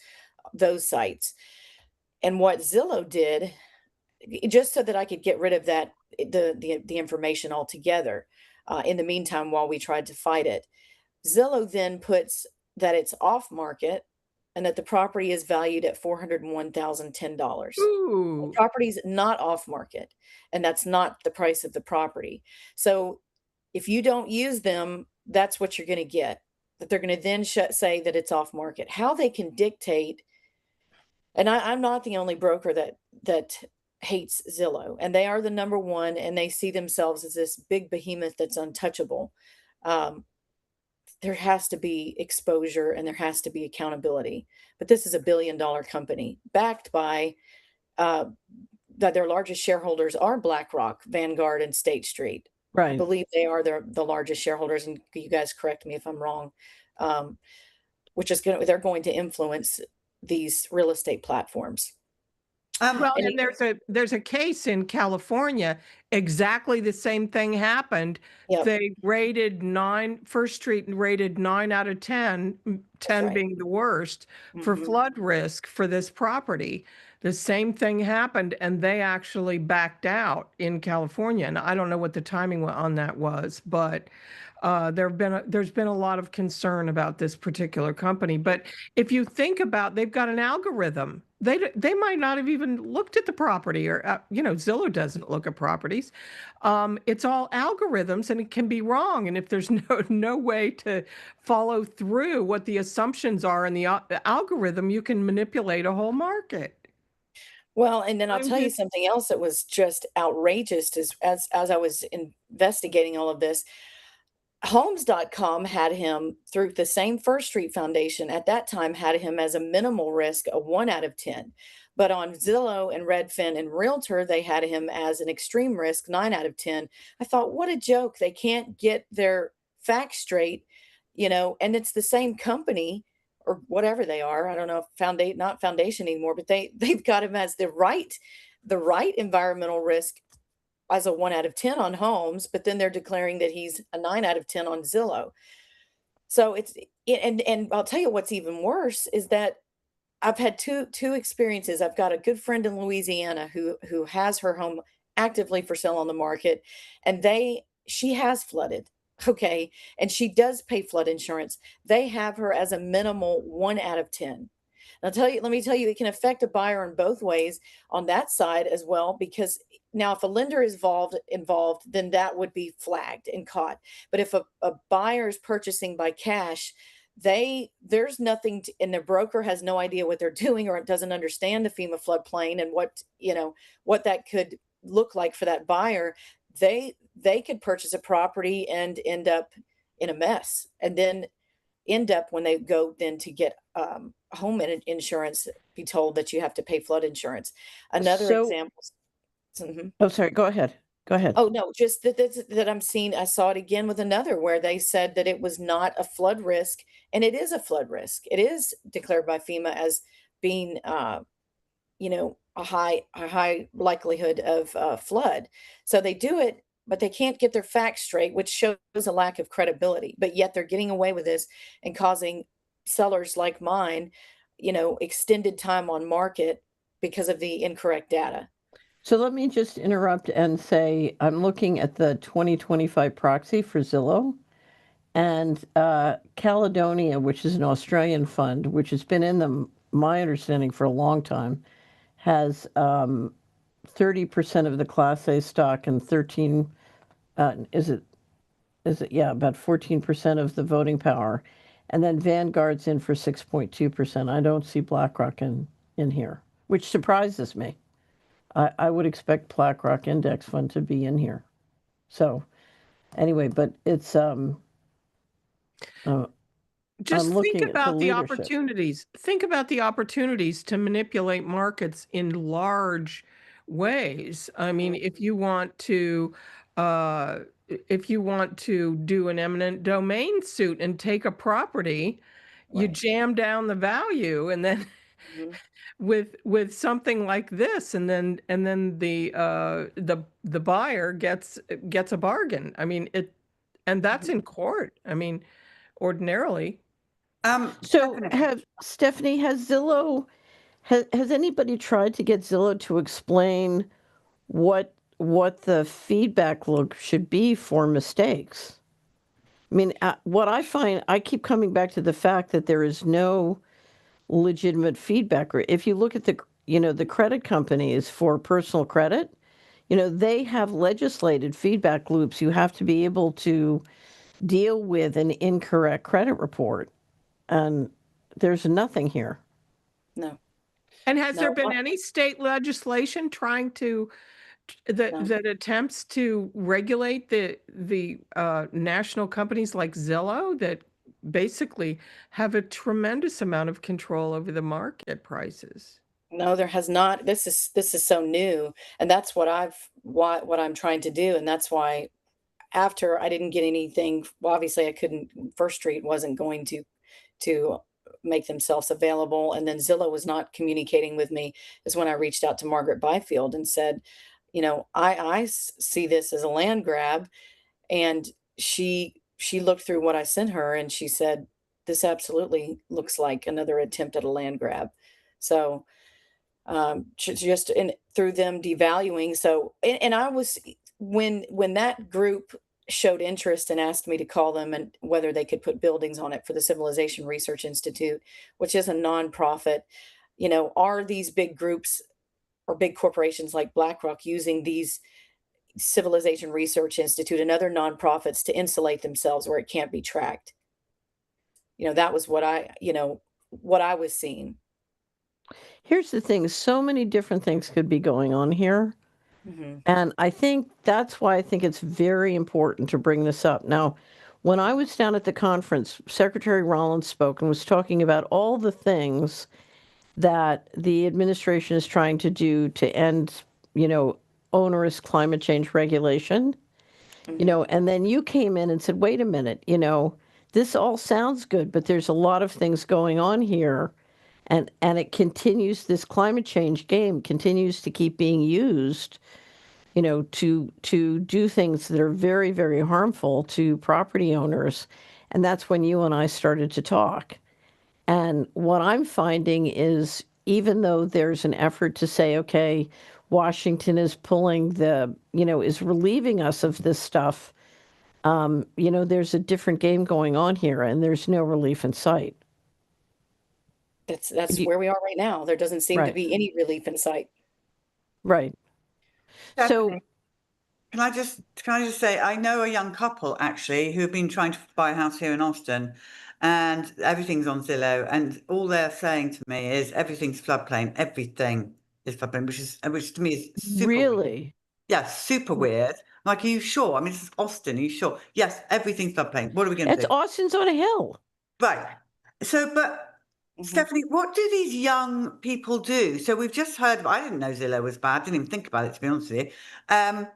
those sites. And what Zillow did, just so that I could get rid of that the information altogether. In the meantime, while we tried to fight it, Zillow then puts that it's off market and that the property is valued at $401,010. The Ooh. property's not off market, and that's not the price of the property. So if you don't use them, that's what you're going to get. That they're going to then say that it's off market. How they can dictate, and I'm not the only broker that hates Zillow, and they are the number one, and they see themselves as this big behemoth that's untouchable. There has to be exposure and there has to be accountability. But this is $1 billion company backed by that their largest shareholders are BlackRock, Vanguard, and State Street. I Right. believe they are the largest shareholders, and you guys correct me if I'm wrong. Which is they're going to influence these real estate platforms. Well, And and there's a case in California, exactly the same thing happened. Yep. They rated First Street rated 9 out of 10, 10 right. being the worst for Mhm. flood risk for this property. The same thing happened, and they actually backed out in California. And I don't know what the timing on that was, but there's been a lot of concern about this particular company. But if you think about, they've got an algorithm. They might not have even looked at the property, or Zillow doesn't look at properties. It's all algorithms, and it can be wrong. And if there's no way to follow through what the assumptions are in the algorithm, you can manipulate a whole market. Well, and then I'll I'm tell you just something else that was just outrageous as I was investigating all of this. Homes.com had him through the same First Street Foundation at that time had him as a minimal risk, a 1 out of 10. But on Zillow and Redfin and Realtor, they had him as an extreme risk, 9 out of 10. I thought, what a joke. They can't get their facts straight, and it's the same company or whatever they are. I don't know if not foundation anymore, but they've got him as the right environmental risk as a 1 out of 10 on homes, but then they're declaring that he's a 9 out of 10 on Zillow. So and I'll tell you what's even worse is that I've had two experiences. I've got a good friend in Louisiana who has her home actively for sale on the market, and she has flooded. Okay. And she does pay flood insurance. They have her as a minimal 1 out of 10. Let me tell you, it can affect a buyer in both ways on that side as well, because now if a lender is involved, then that would be flagged and caught. But if a buyer is purchasing by cash, there's nothing and the broker has no idea what they're doing or doesn't understand the FEMA floodplain and what that could look like for that buyer. They could purchase a property and end up in a mess, and then end up when they go then to get home insurance, be told that you have to pay flood insurance. Another example. Mhm. Oh, sorry. Go ahead. Go ahead. Oh, no, just that I'm seeing. I saw it again with another where they said that it was not a flood risk, and it is a flood risk. It is declared by FEMA as being, a high likelihood of flood. So they do it, but they can't get their facts straight, which shows a lack of credibility. But yet they're getting away with this and causing sellers like mine, extended time on market because of the incorrect data. So let me just interrupt and say I'm looking at the 2025 proxy for Zillow, and Caledonia, which is an Australian fund, which has been in my understanding for a long time, has 30% of the Class A stock and 13, about 14% of the voting power. And then Vanguard's in for 6.2%. I don't see BlackRock in here, which surprises me. I would expect BlackRock Index Fund to be in here. So anyway, but it's just I'm think looking at the about the leadership. opportunities. Think about the opportunities to manipulate markets in large ways. I mean, if you want to do an eminent domain suit and take a property, you Right. jam down the value, and then Mhm. with something like this, and then the buyer gets a bargain. I mean, and that's in court. I mean, ordinarily. So Stephanie. Stephanie, has anybody tried to get Zillow to explain what the feedback loop should be for mistakes? I mean, what I find, I keep coming back to the fact that there is no legitimate feedback. If you look at the credit companies for personal credit, they have legislated feedback loops. You have to be able to deal with an incorrect credit report, and there's nothing here. No. And has there No. been any state legislation trying to No. that attempts to regulate the national companies like Zillow that basically have a tremendous amount of control over the market prices? No, there has not. This is so new, and that's what I'm trying to do, and that's why after I didn't get anything, well, obviously I couldn't. First Street wasn't going to make themselves available, and then Zillow was not communicating with me. Is when I reached out to Margaret Byfield and said, I see this as a land grab, and she looked through what I sent her, and she said, this absolutely looks like another attempt at a land grab. So just in through them devaluing. So, and I was when that group showed interest and asked me to call them and whether they could put buildings on it for the Civilization Research Institute, which is a nonprofit. Are these big groups or big corporations like BlackRock using these Civilization Research Institute and other nonprofits to insulate themselves where it can't be tracked? That was what I was seeing. Here's the thing, so many different things could be going on here. Mm-hmm. And I think that's why I think it's very important to bring this up. Now, when I was down at the conference, Secretary Rollins spoke and was talking about all the things that the administration is trying to do to end, onerous climate change regulation. Mm-hmm. And then you came in and said, wait a minute, this all sounds good, but there's a lot of things going on here. And it continues, this climate change game continues to keep being used, to do things that are very, very harmful to property owners. And that's when you and I started to talk. And what I'm finding is, even though there's an effort to say, okay, Washington is is relieving us of this stuff, there's a different game going on here, and there's no relief in sight. That's where we are right now. There doesn't seem to Right. be any relief in sight. Right. So, Stephanie, can I just say, I know a young couple actually who've been trying to buy a house here in Austin, and everything's on Zillow, and all they're saying to me is everything's floodplain. Everything is floodplain, which to me is super weird. really, Yeah, super weird. Like, are you sure? I mean, this is Austin. Are you sure? Yes, everything's floodplain. What are we going to it's do? Austin's on a hill. Right. So, but Stephanie, what do these young people do? So we've just heard, I didn't know Zillow was bad. Didn't even think about it, to be honest with you.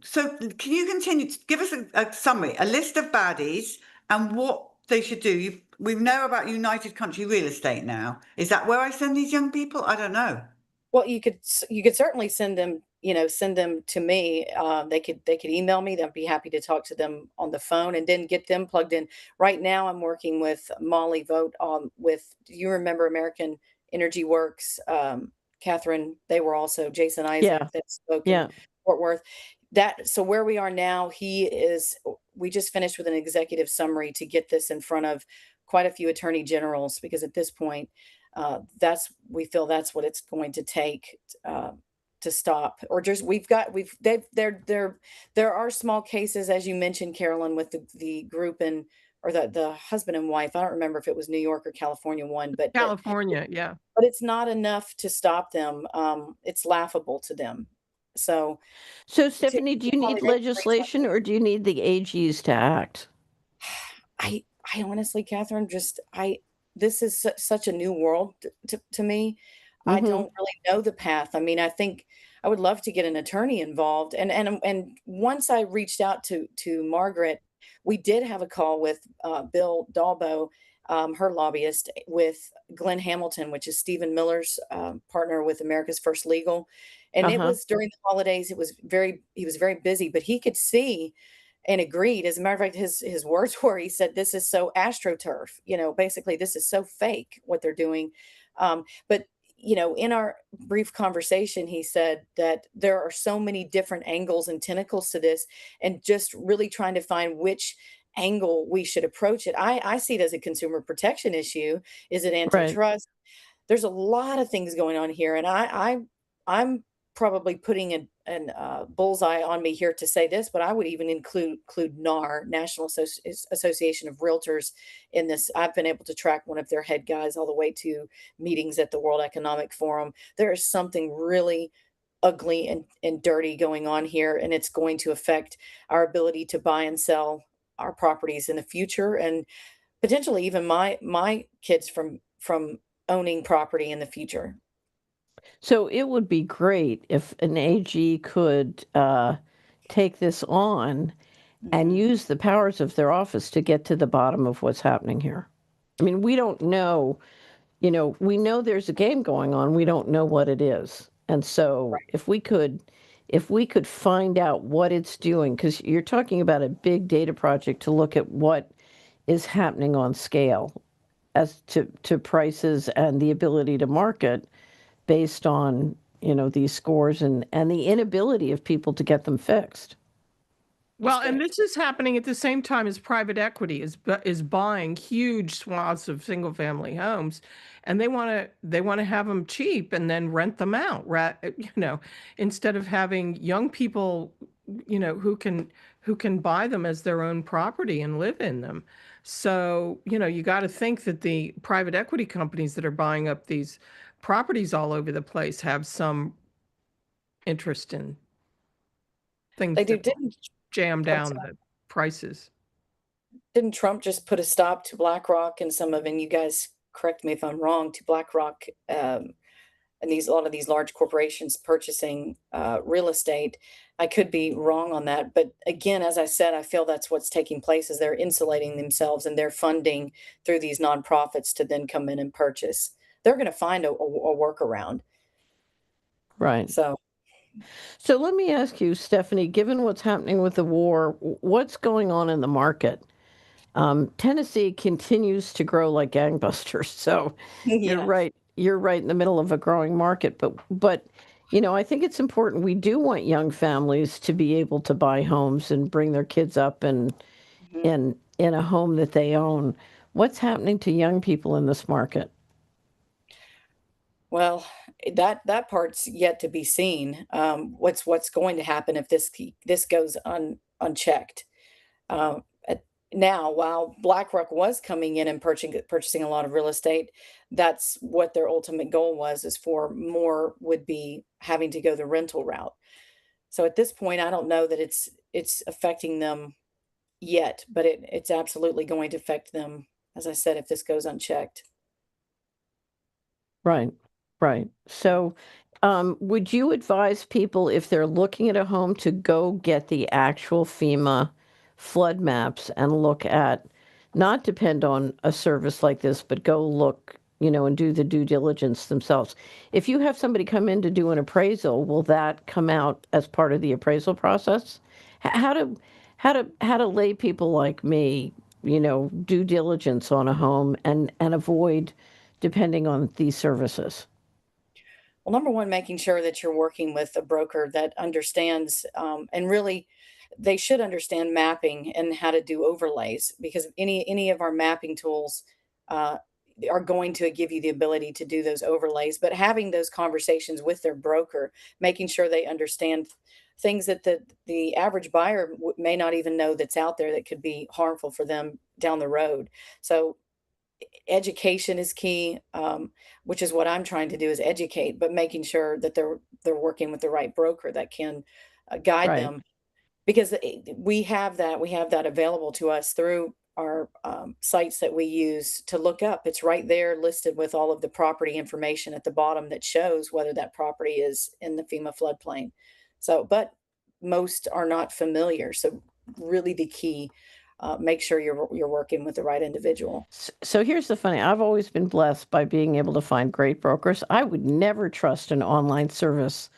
So can you continue to give us a summary, a list of baddies and what they should do? We know about United Country Real Estate now. Is that where I send these young people? I don't know. Well, you could certainly send them to me. They could email me. I'd be happy to talk to them on the phone and then get them plugged in. Right now, I'm working with Molly Vogt with, do you remember American Energy Works? Catherine, they were also Jason Isaac that spoke in Fort Worth. So where we are now, we just finished with an executive summary to get this in front of quite a few attorney generals, because at this point, we feel that's what it's going to take to stop, or just there are small cases, as you mentioned, Carolyn, with the group or the husband and wife. I don't remember if it was New York or California one, but California, yeah. But it's not enough to stop them. It's laughable to them. So Stephanie, do you need legislation, or do you need the AGs to act? I honestly, Catherine, this is such a new world to me. Mm-hmm. I don't really know the path. I mean, I think I would love to get an attorney involved. And once I reached out to Margaret, we did have a call with Bill Dalbo, her lobbyist, with Glenn Hamilton, which is Stephen Miller's partner with America's First Legal. And it Uh-huh. was during the holidays. He was very busy, but he could see and agreed. As a matter of fact, his words were, he said, "This is so astroturf. Basically, this is so fake what they're doing." But in our brief conversation, he said that there are so many different angles and tentacles to this, and just really trying to find which angle we should approach it. I see it as a consumer protection issue. Is it Right. antitrust? There's a lot of things going on here, and I'm probably putting an bullseye on me here to say this, but I would even include NAR, National Association of Realtors, in this. I've been able to track one of their head guys all the way to meetings at the World Economic Forum. There is something really ugly and dirty going on here, and it's going to affect our ability to buy and sell our properties in the future, and potentially even my kids from owning property in the future. So it would be great if an AG could take this on and Mhm. use the powers of their office to get to the bottom of what's happening here. I mean, we don't know, we know there's a game going on. We don't know what it is. And so if we could find out what it's doing, because you're talking about a big data project to look at what is happening on scale as to prices and the ability to market based on, these scores and the inability of people to get them fixed. Well, and this is happening at the same time as private equity is buying huge swaths of single family homes, and they want to have them cheap and then rent them out, instead of having young people, who can buy them as their own property and live in them. So, you got to think that the private equity companies that are buying up these properties all over the place have some interest in They things do. that jam down the prices. Didn't Trump just put a stop to BlackRock and some of, and you guys correct me if I'm wrong, to BlackRock, and a lot of these large corporations purchasing real estate? I could be wrong on that, but again, as I said, I feel that's what's taking place, is they're insulating themselves and they're funding through these nonprofits to then come in and purchase. They're going to find a workaround. Right. So So let me ask you, Stephanie, given what's happening with the war, what's going on in the market? Tennessee continues to grow like gangbusters. So you're yeah. right. You're right in the middle of a growing market. But I think it's important. We do want young families to be able to buy homes and bring their kids up and Mhm. in a home that they own. What's happening to young people in this market? Well, that part's yet to be seen. What's going to happen if this goes unchecked? Now, while BlackRock was coming in and purchasing a lot of real estate, that's what their ultimate goal was, is for more would be having to go the rental route. So at this point, I don't know that it's affecting them yet, but it's absolutely going to affect them, as I said, if this goes unchecked. Right, right. So, would you advise people if they're looking at a home to go get the actual FEMA flood maps and look at, not depend on a service like this, but go look, and do the due diligence themselves? If you have somebody come in to do an appraisal, will that come out as part of the appraisal process? How do lay people like me, due diligence on a home and avoid depending on these services? Well, number one, making sure that you're working with a broker that understands, and really, they should understand mapping and how to do overlays, because any of our mapping tools uh, are going to give you the ability to do those overlays. But having those conversations with their broker, making sure they understand things that the average buyer may not even know that's out there that could be harmful for them down the road. So education is key, which is what I'm trying to do, is educate, but making sure that they're working with the right broker that can guide Right. them, because we have that available to us through our sites that we use to look up. It's right there listed with all of the property information at the bottom that shows whether that property is in the FEMA floodplain. So, but most are not familiar. So, really, the key make sure you're working with the right individual. So here's the funny, I've always been blessed by being able to find great brokers. I would never trust an online service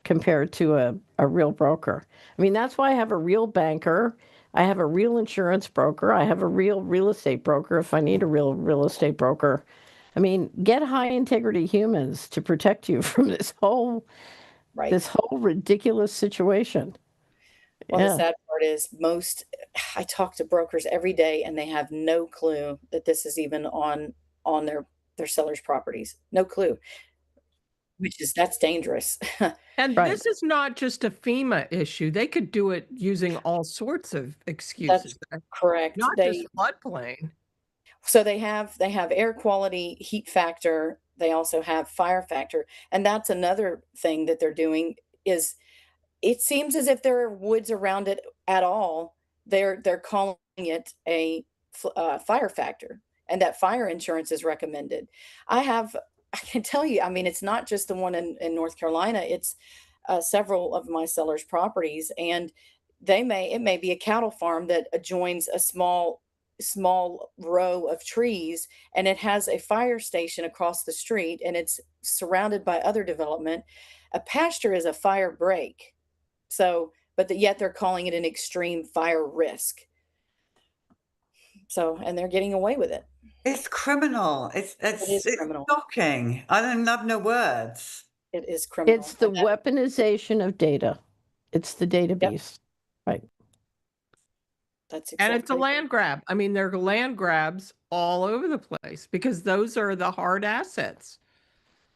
compared to a real broker. I mean, that's why I have a real banker. I have a real insurance broker. I have a real estate broker if I need a real estate broker. I mean, get high integrity humans to protect you from this whole ridiculous situation. Well, the sad part is I talk to brokers every day and they have no clue that this is even on their sellers' properties. No clue. That's dangerous. And this is not just a FEMA issue. They could do it using all sorts of excuses. That's correct. Not just floodplain. So they have air quality, heat factor. They also have fire factor. And that's another thing that they're doing is it seems as if there are woods around it at all. They're calling it a fire factor, and that fire insurance is recommended. I can tell you, I mean, it's not just the one in North Carolina. It's several of my sellers' properties, and it may be a cattle farm that adjoins a small row of trees, and it has a fire station across the street, and it's surrounded by other development. A pasture is a fire break. So, yet they're calling it an extreme fire risk. So, and they're getting away with it. It's criminal. It's criminal. Shocking. I have no words. It is criminal. It's the weaponization of data. It's the data beast. Right. That's exactly. And it's a land grab. I mean, there are land grabs all over the place because those are the hard assets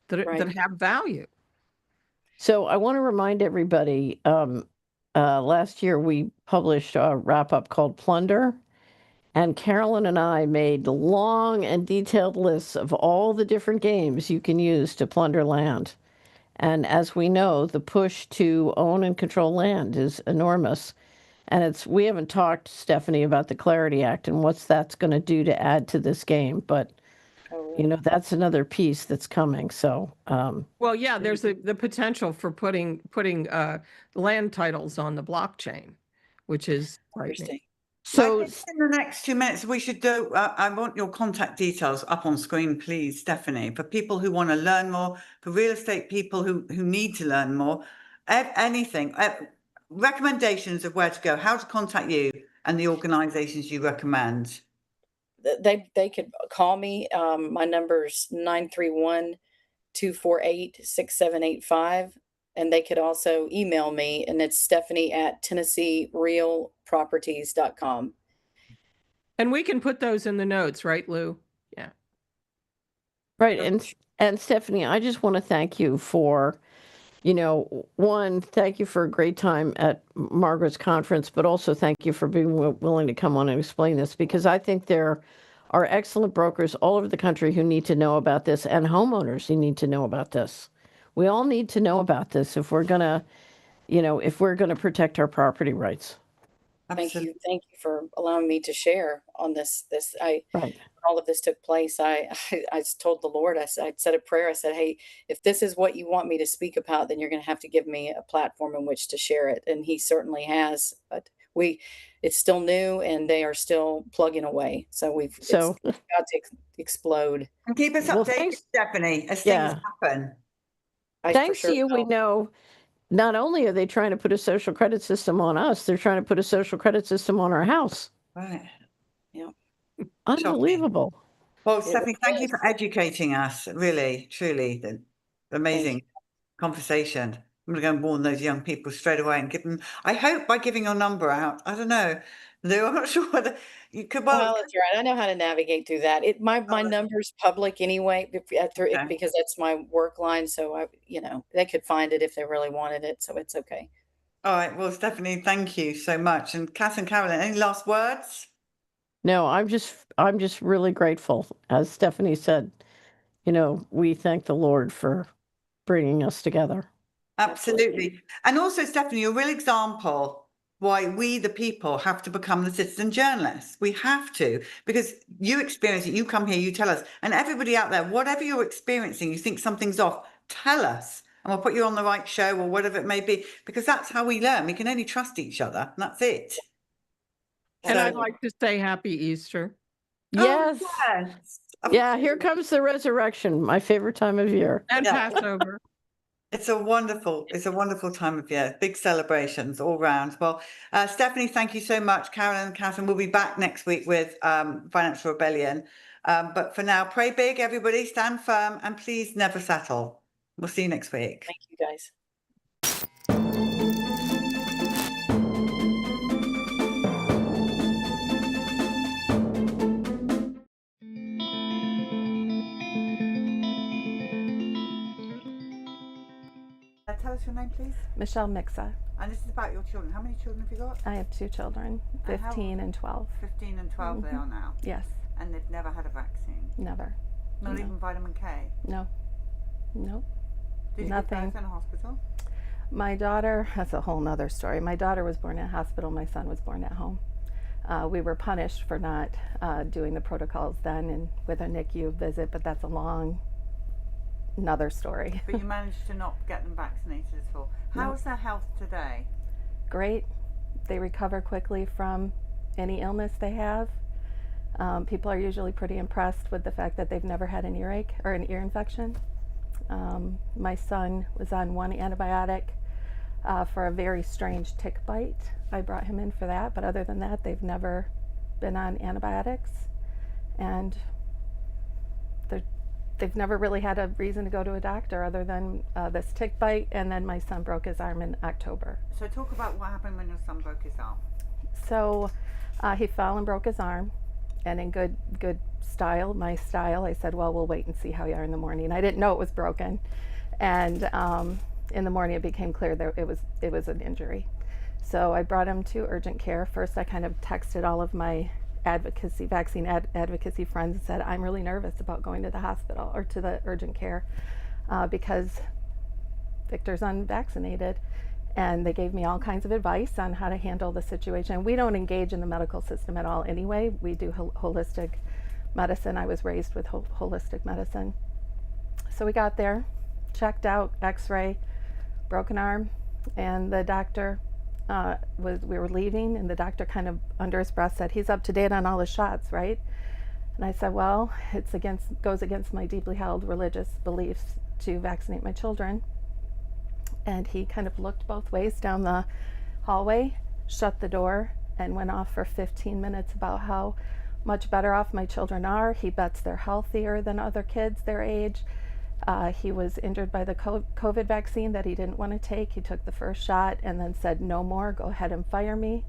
that have value. So I want to remind everybody, last year we published a wrap-up called Plunder, and Carolyn and I made long and detailed lists of all the different games you can use to plunder land. And as we know, the push to own and control land is enormous. And we haven't talked, Stephanie, about the Clarity Act and what that's going to do to add to this game, but that's another piece that's coming. So, well, yeah, there's the potential for putting land titles on the blockchain, which is frightening. So in the next 2 minutes, we should do, I want your contact details up on screen, please, Stephanie, for people who want to learn more, for real estate people who need to learn more, anything, recommendations of where to go, how to contact you and the organizations you recommend. They could call me. My number's 931-248-6785. And they could also email me, and it's Stephanie@TennesseeRealProperties.com. And we can put those in the notes, right, Lou? Yeah. Right. And Stephanie, I just want to thank you for, thank you for a great time at Margaret's conference, but also thank you for being willing to come on and explain this, because I think there are excellent brokers all over the country who need to know about this, and homeowners who need to know about this. We all need to know about this if we're going to, protect our property rights. Thank you for allowing me to share on this. All of this took place. I told the Lord, I said a prayer. I said, hey, if this is what you want me to speak about, then you're going to have to give me a platform in which to share it. And he certainly has, but it's still new and they are still plugging away. So it's got to explode. And keep us updated, Stephanie, as things happen. Thanks to you, we know not only are they trying to put a social credit system on us, they're trying to put a social credit system on our house. Right. Yeah. Unbelievable. Well, Stephanie, thank you for educating us. Really, truly, amazing conversation. I'm going to go and warn those young people straight away and give them, I hope by giving your number out, I don't know, Lou, I'm not sure whether you could. Well, that's right. I know how to navigate through that. My number's public anyway, because that's my work line. So they could find it if they really wanted it. So it's okay. All right. Well, Stephanie, thank you so much. And Cass and Carolyn, any last words? No, I'm just really grateful. As Stephanie said, we thank the Lord for bringing us together. Absolutely. And also, Stephanie, a real example why we, the people, have to become the citizen journalists. We have to, because you experience it, you come here, you tell us, and everybody out there, whatever you're experiencing, you think something's off, tell us, and we'll put you on the right show or whatever it may be, because that's how we learn. We can only trust each other, and that's it. And I'd So- like to say Happy Easter. Yes. Yes. Yeah, here comes the resurrection, my favorite time of year. And Yeah. Passover. It's a wonderful time of year. Big celebrations all round. Well, Stephanie, thank you so much. Carolyn and Catherine will be back next week with Financial Rebellion. But for now, pray big, everybody. Stand firm, and please never settle. We'll see you next week. Thank you, guys. Tell us your name, please. Michelle Mixa. And this is about your children. How many children have you got? I have 2 children, And how- 15 and 12. 15 and 12 they are now. Yes, And they've never had a vaccine. never. Not No. even vitamin K. No. Nope. Did you Nothing. give birth in a hospital? My daughter, that's a whole nother story. My daughter was born in a hospital. My son was born at home. We were punished for not doing the protocols then and with a NICU visit, but that's a long, another story. But you managed to not get them vaccinated at all. How No. is their health today? Great. They recover quickly from any illness they have. People are usually pretty impressed with the fact that they've never had an earache or an ear infection. My son was on 1 antibiotic for a very strange tick bite. I brought him in for that, but other than that, they've never been on antibiotics, and they've never really had a reason to go to a doctor other than this tick bite, and then my son broke his arm in October. So talk about what happened when your son broke his arm. So he fell and broke his arm, and in good style, my style, I said, well, we'll wait and see how you are in the morning. I didn't know it was broken, and in the morning it became clear that it was an injury. So I brought him to urgent care. First, I kind of texted all of my vaccine advocacy friends and said, I'm really nervous about going to the hospital or to the urgent care because Victor's unvaccinated. And they gave me all kinds of advice on how to handle the situation. We don't engage in the medical system at all anyway. We do holistic medicine. I was raised with holistic medicine. So we got there, checked out, x-ray, broken arm, and the doctor we were leaving, and the doctor kind of under his breath said, he's up to date on all his shots, right? And I said, well, goes against my deeply held religious beliefs to vaccinate my children. And he kind of looked both ways down the hallway, shut the door, and went off for 15 minutes about how much better off my children are. He bets they're healthier than other kids their age. He was injured by the COVID vaccine that he didn't want to take. He took the first shot and then said, no more, go ahead and fire me.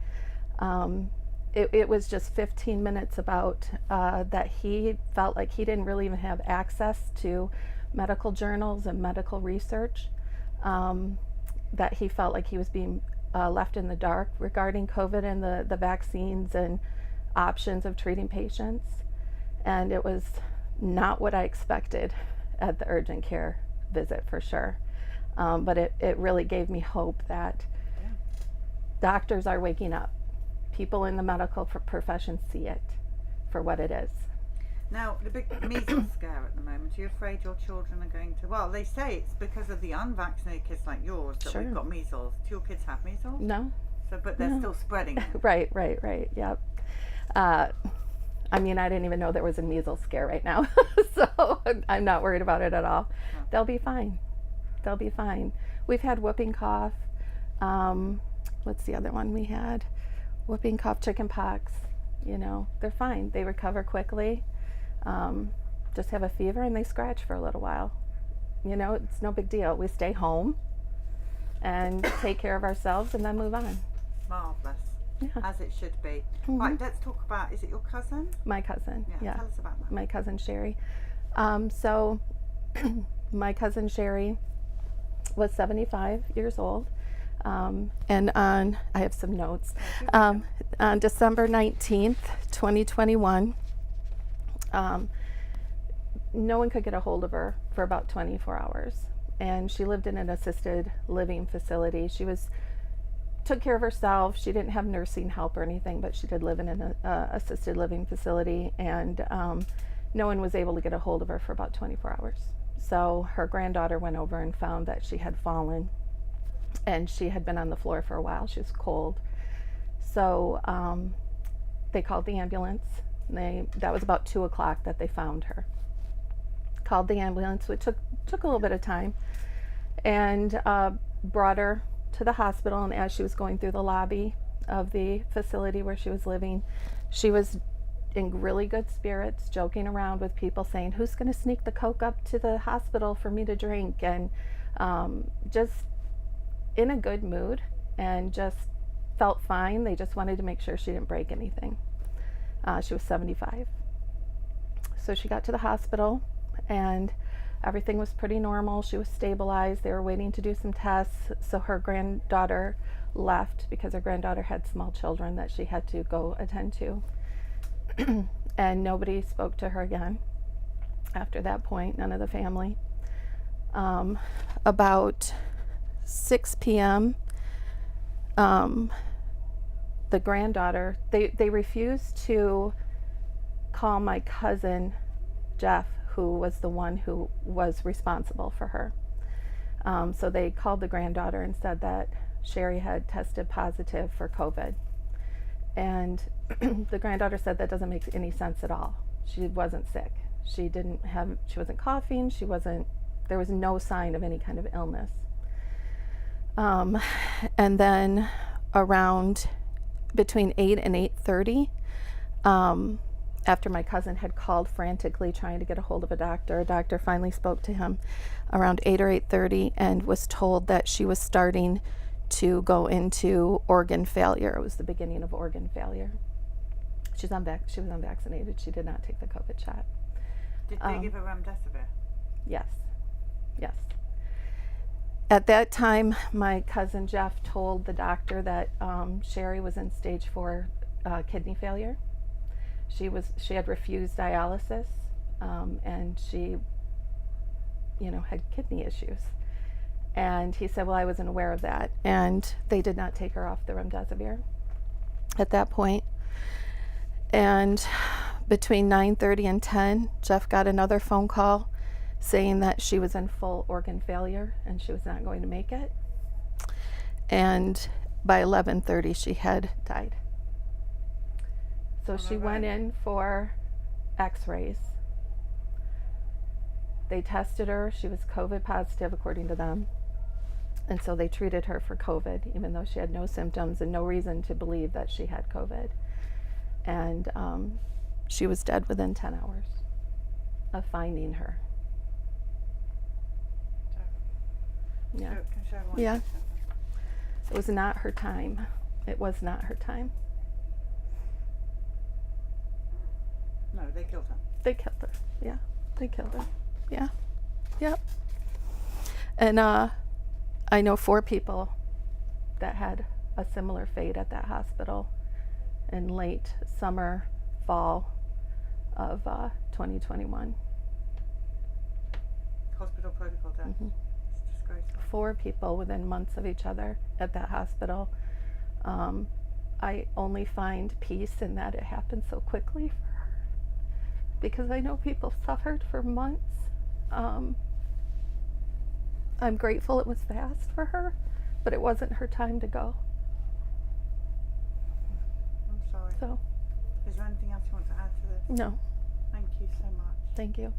It was just 15 minutes about that he felt like he didn't really even have access to medical journals and medical research. That he felt like he was being left in the dark regarding COVID and the vaccines and options of treating patients. And it was not what I expected at the urgent care visit, for sure. But it really gave me hope that doctors are waking up. People in the medical profession see it for what it is. Now, the big measles scare at the moment, are you afraid your children are going to, well, they say it's because of the unvaccinated kids like yours that Sure. we've got measles. Do your kids have measles? No? So, but they're No. still spreading it. Right, yep. I mean, I didn't even know there was a measles scare right now, so I'm not worried about it at all. No. They'll be fine. They'll be fine. We've had whooping cough. What's the other one we had? Whooping cough, chicken pox. You know, they're fine. They recover quickly. Just have a fever and they scratch for a little while. You know, it's no big deal. We stay home and take care of ourselves and then move on. Marvellous. Yeah. As it should be. Mhm. Right, let's talk about, is it your cousin? My cousin, yeah. Tell us about that. My cousin Sherry. So my cousin Sherry was 75 years old. And I have some notes. On December 19th, 2021, no one could get a hold of her for about 24 hours. And she lived in an assisted living facility. She took care of herself. She didn't have nursing help or anything, but she did live in an assisted living facility, and no one was able to get a hold of her for about 24 hours. So her granddaughter went over and found that she had fallen, and she had been on the floor for a while. She was cold. So they called the ambulance. That was about 2 o'clock that they found her. Called the ambulance, which took a little bit of time, and brought her to the hospital. And as she was going through the lobby of the facility where she was living, she was in really good spirits, joking around with people, saying, "Who's going to sneak the Coke up to the hospital for me to drink?" And just in a good mood, and just felt fine. They just wanted to make sure she didn't break anything. She was 75. So she got to the hospital, and everything was pretty normal. She was stabilized. They were waiting to do some tests. So her granddaughter left because her granddaughter had small children that she had to go attend to. And nobody spoke to her again after that point, none of the family. About 6 p.m., the granddaughter, they refused to call my cousin Jeff, who was the one who was responsible for her. So they called the granddaughter and said that Sherry had tested positive for COVID. And the granddaughter said that doesn't make any sense at all. She wasn't sick. She wasn't coughing. There was no sign of any kind of illness. And then around between 8 and 8:30, after my cousin had called frantically trying to get a hold of a doctor finally spoke to him around 8 or 8:30 and was told that she was starting to go into organ failure. It was the beginning of organ failure. She was unvaccinated. She did not take the COVID shot. Did they give her remdesivir? Yes. At that time, my cousin Jeff told the doctor that Sherry was in stage 4 kidney failure. She had refused dialysis, and she, had kidney issues. And he said, well, I wasn't aware of that. And they did not take her off the remdesivir at that point. And between 9:30 and 10, Jeff got another phone call saying that she was in full organ failure and she was not going to make it. And by 11:30, she had died. So she went in for x-rays. They tested her. She was COVID positive, according to them. And so they treated her for COVID, even though she had no symptoms and no reason to believe that she had COVID. And she was dead within 10 hours of finding her. Yeah. Yeah. It was not her time. It was not her time. No, they killed her. They killed her. Yeah. They killed her. Yeah. Yep. And I know 4 people that had a similar fate at that hospital in late summer, fall of 2021. Hospital protocol death. Mm-hmm. It's disgraceful. 4 people within months of each other at that hospital. I only find peace in that it happened so quickly for her, because I know people suffered for months. I'm grateful it was fast for her, but it wasn't her time to go. I'm sorry. So, Is there anything else you want to add to this? no, Thank you so much. thank you.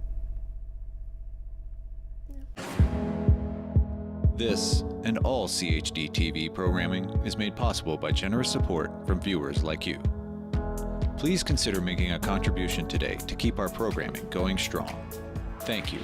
This and all CHD TV programming is made possible by generous support from viewers like you. Please consider making a contribution today to keep our programming going strong. Thank you.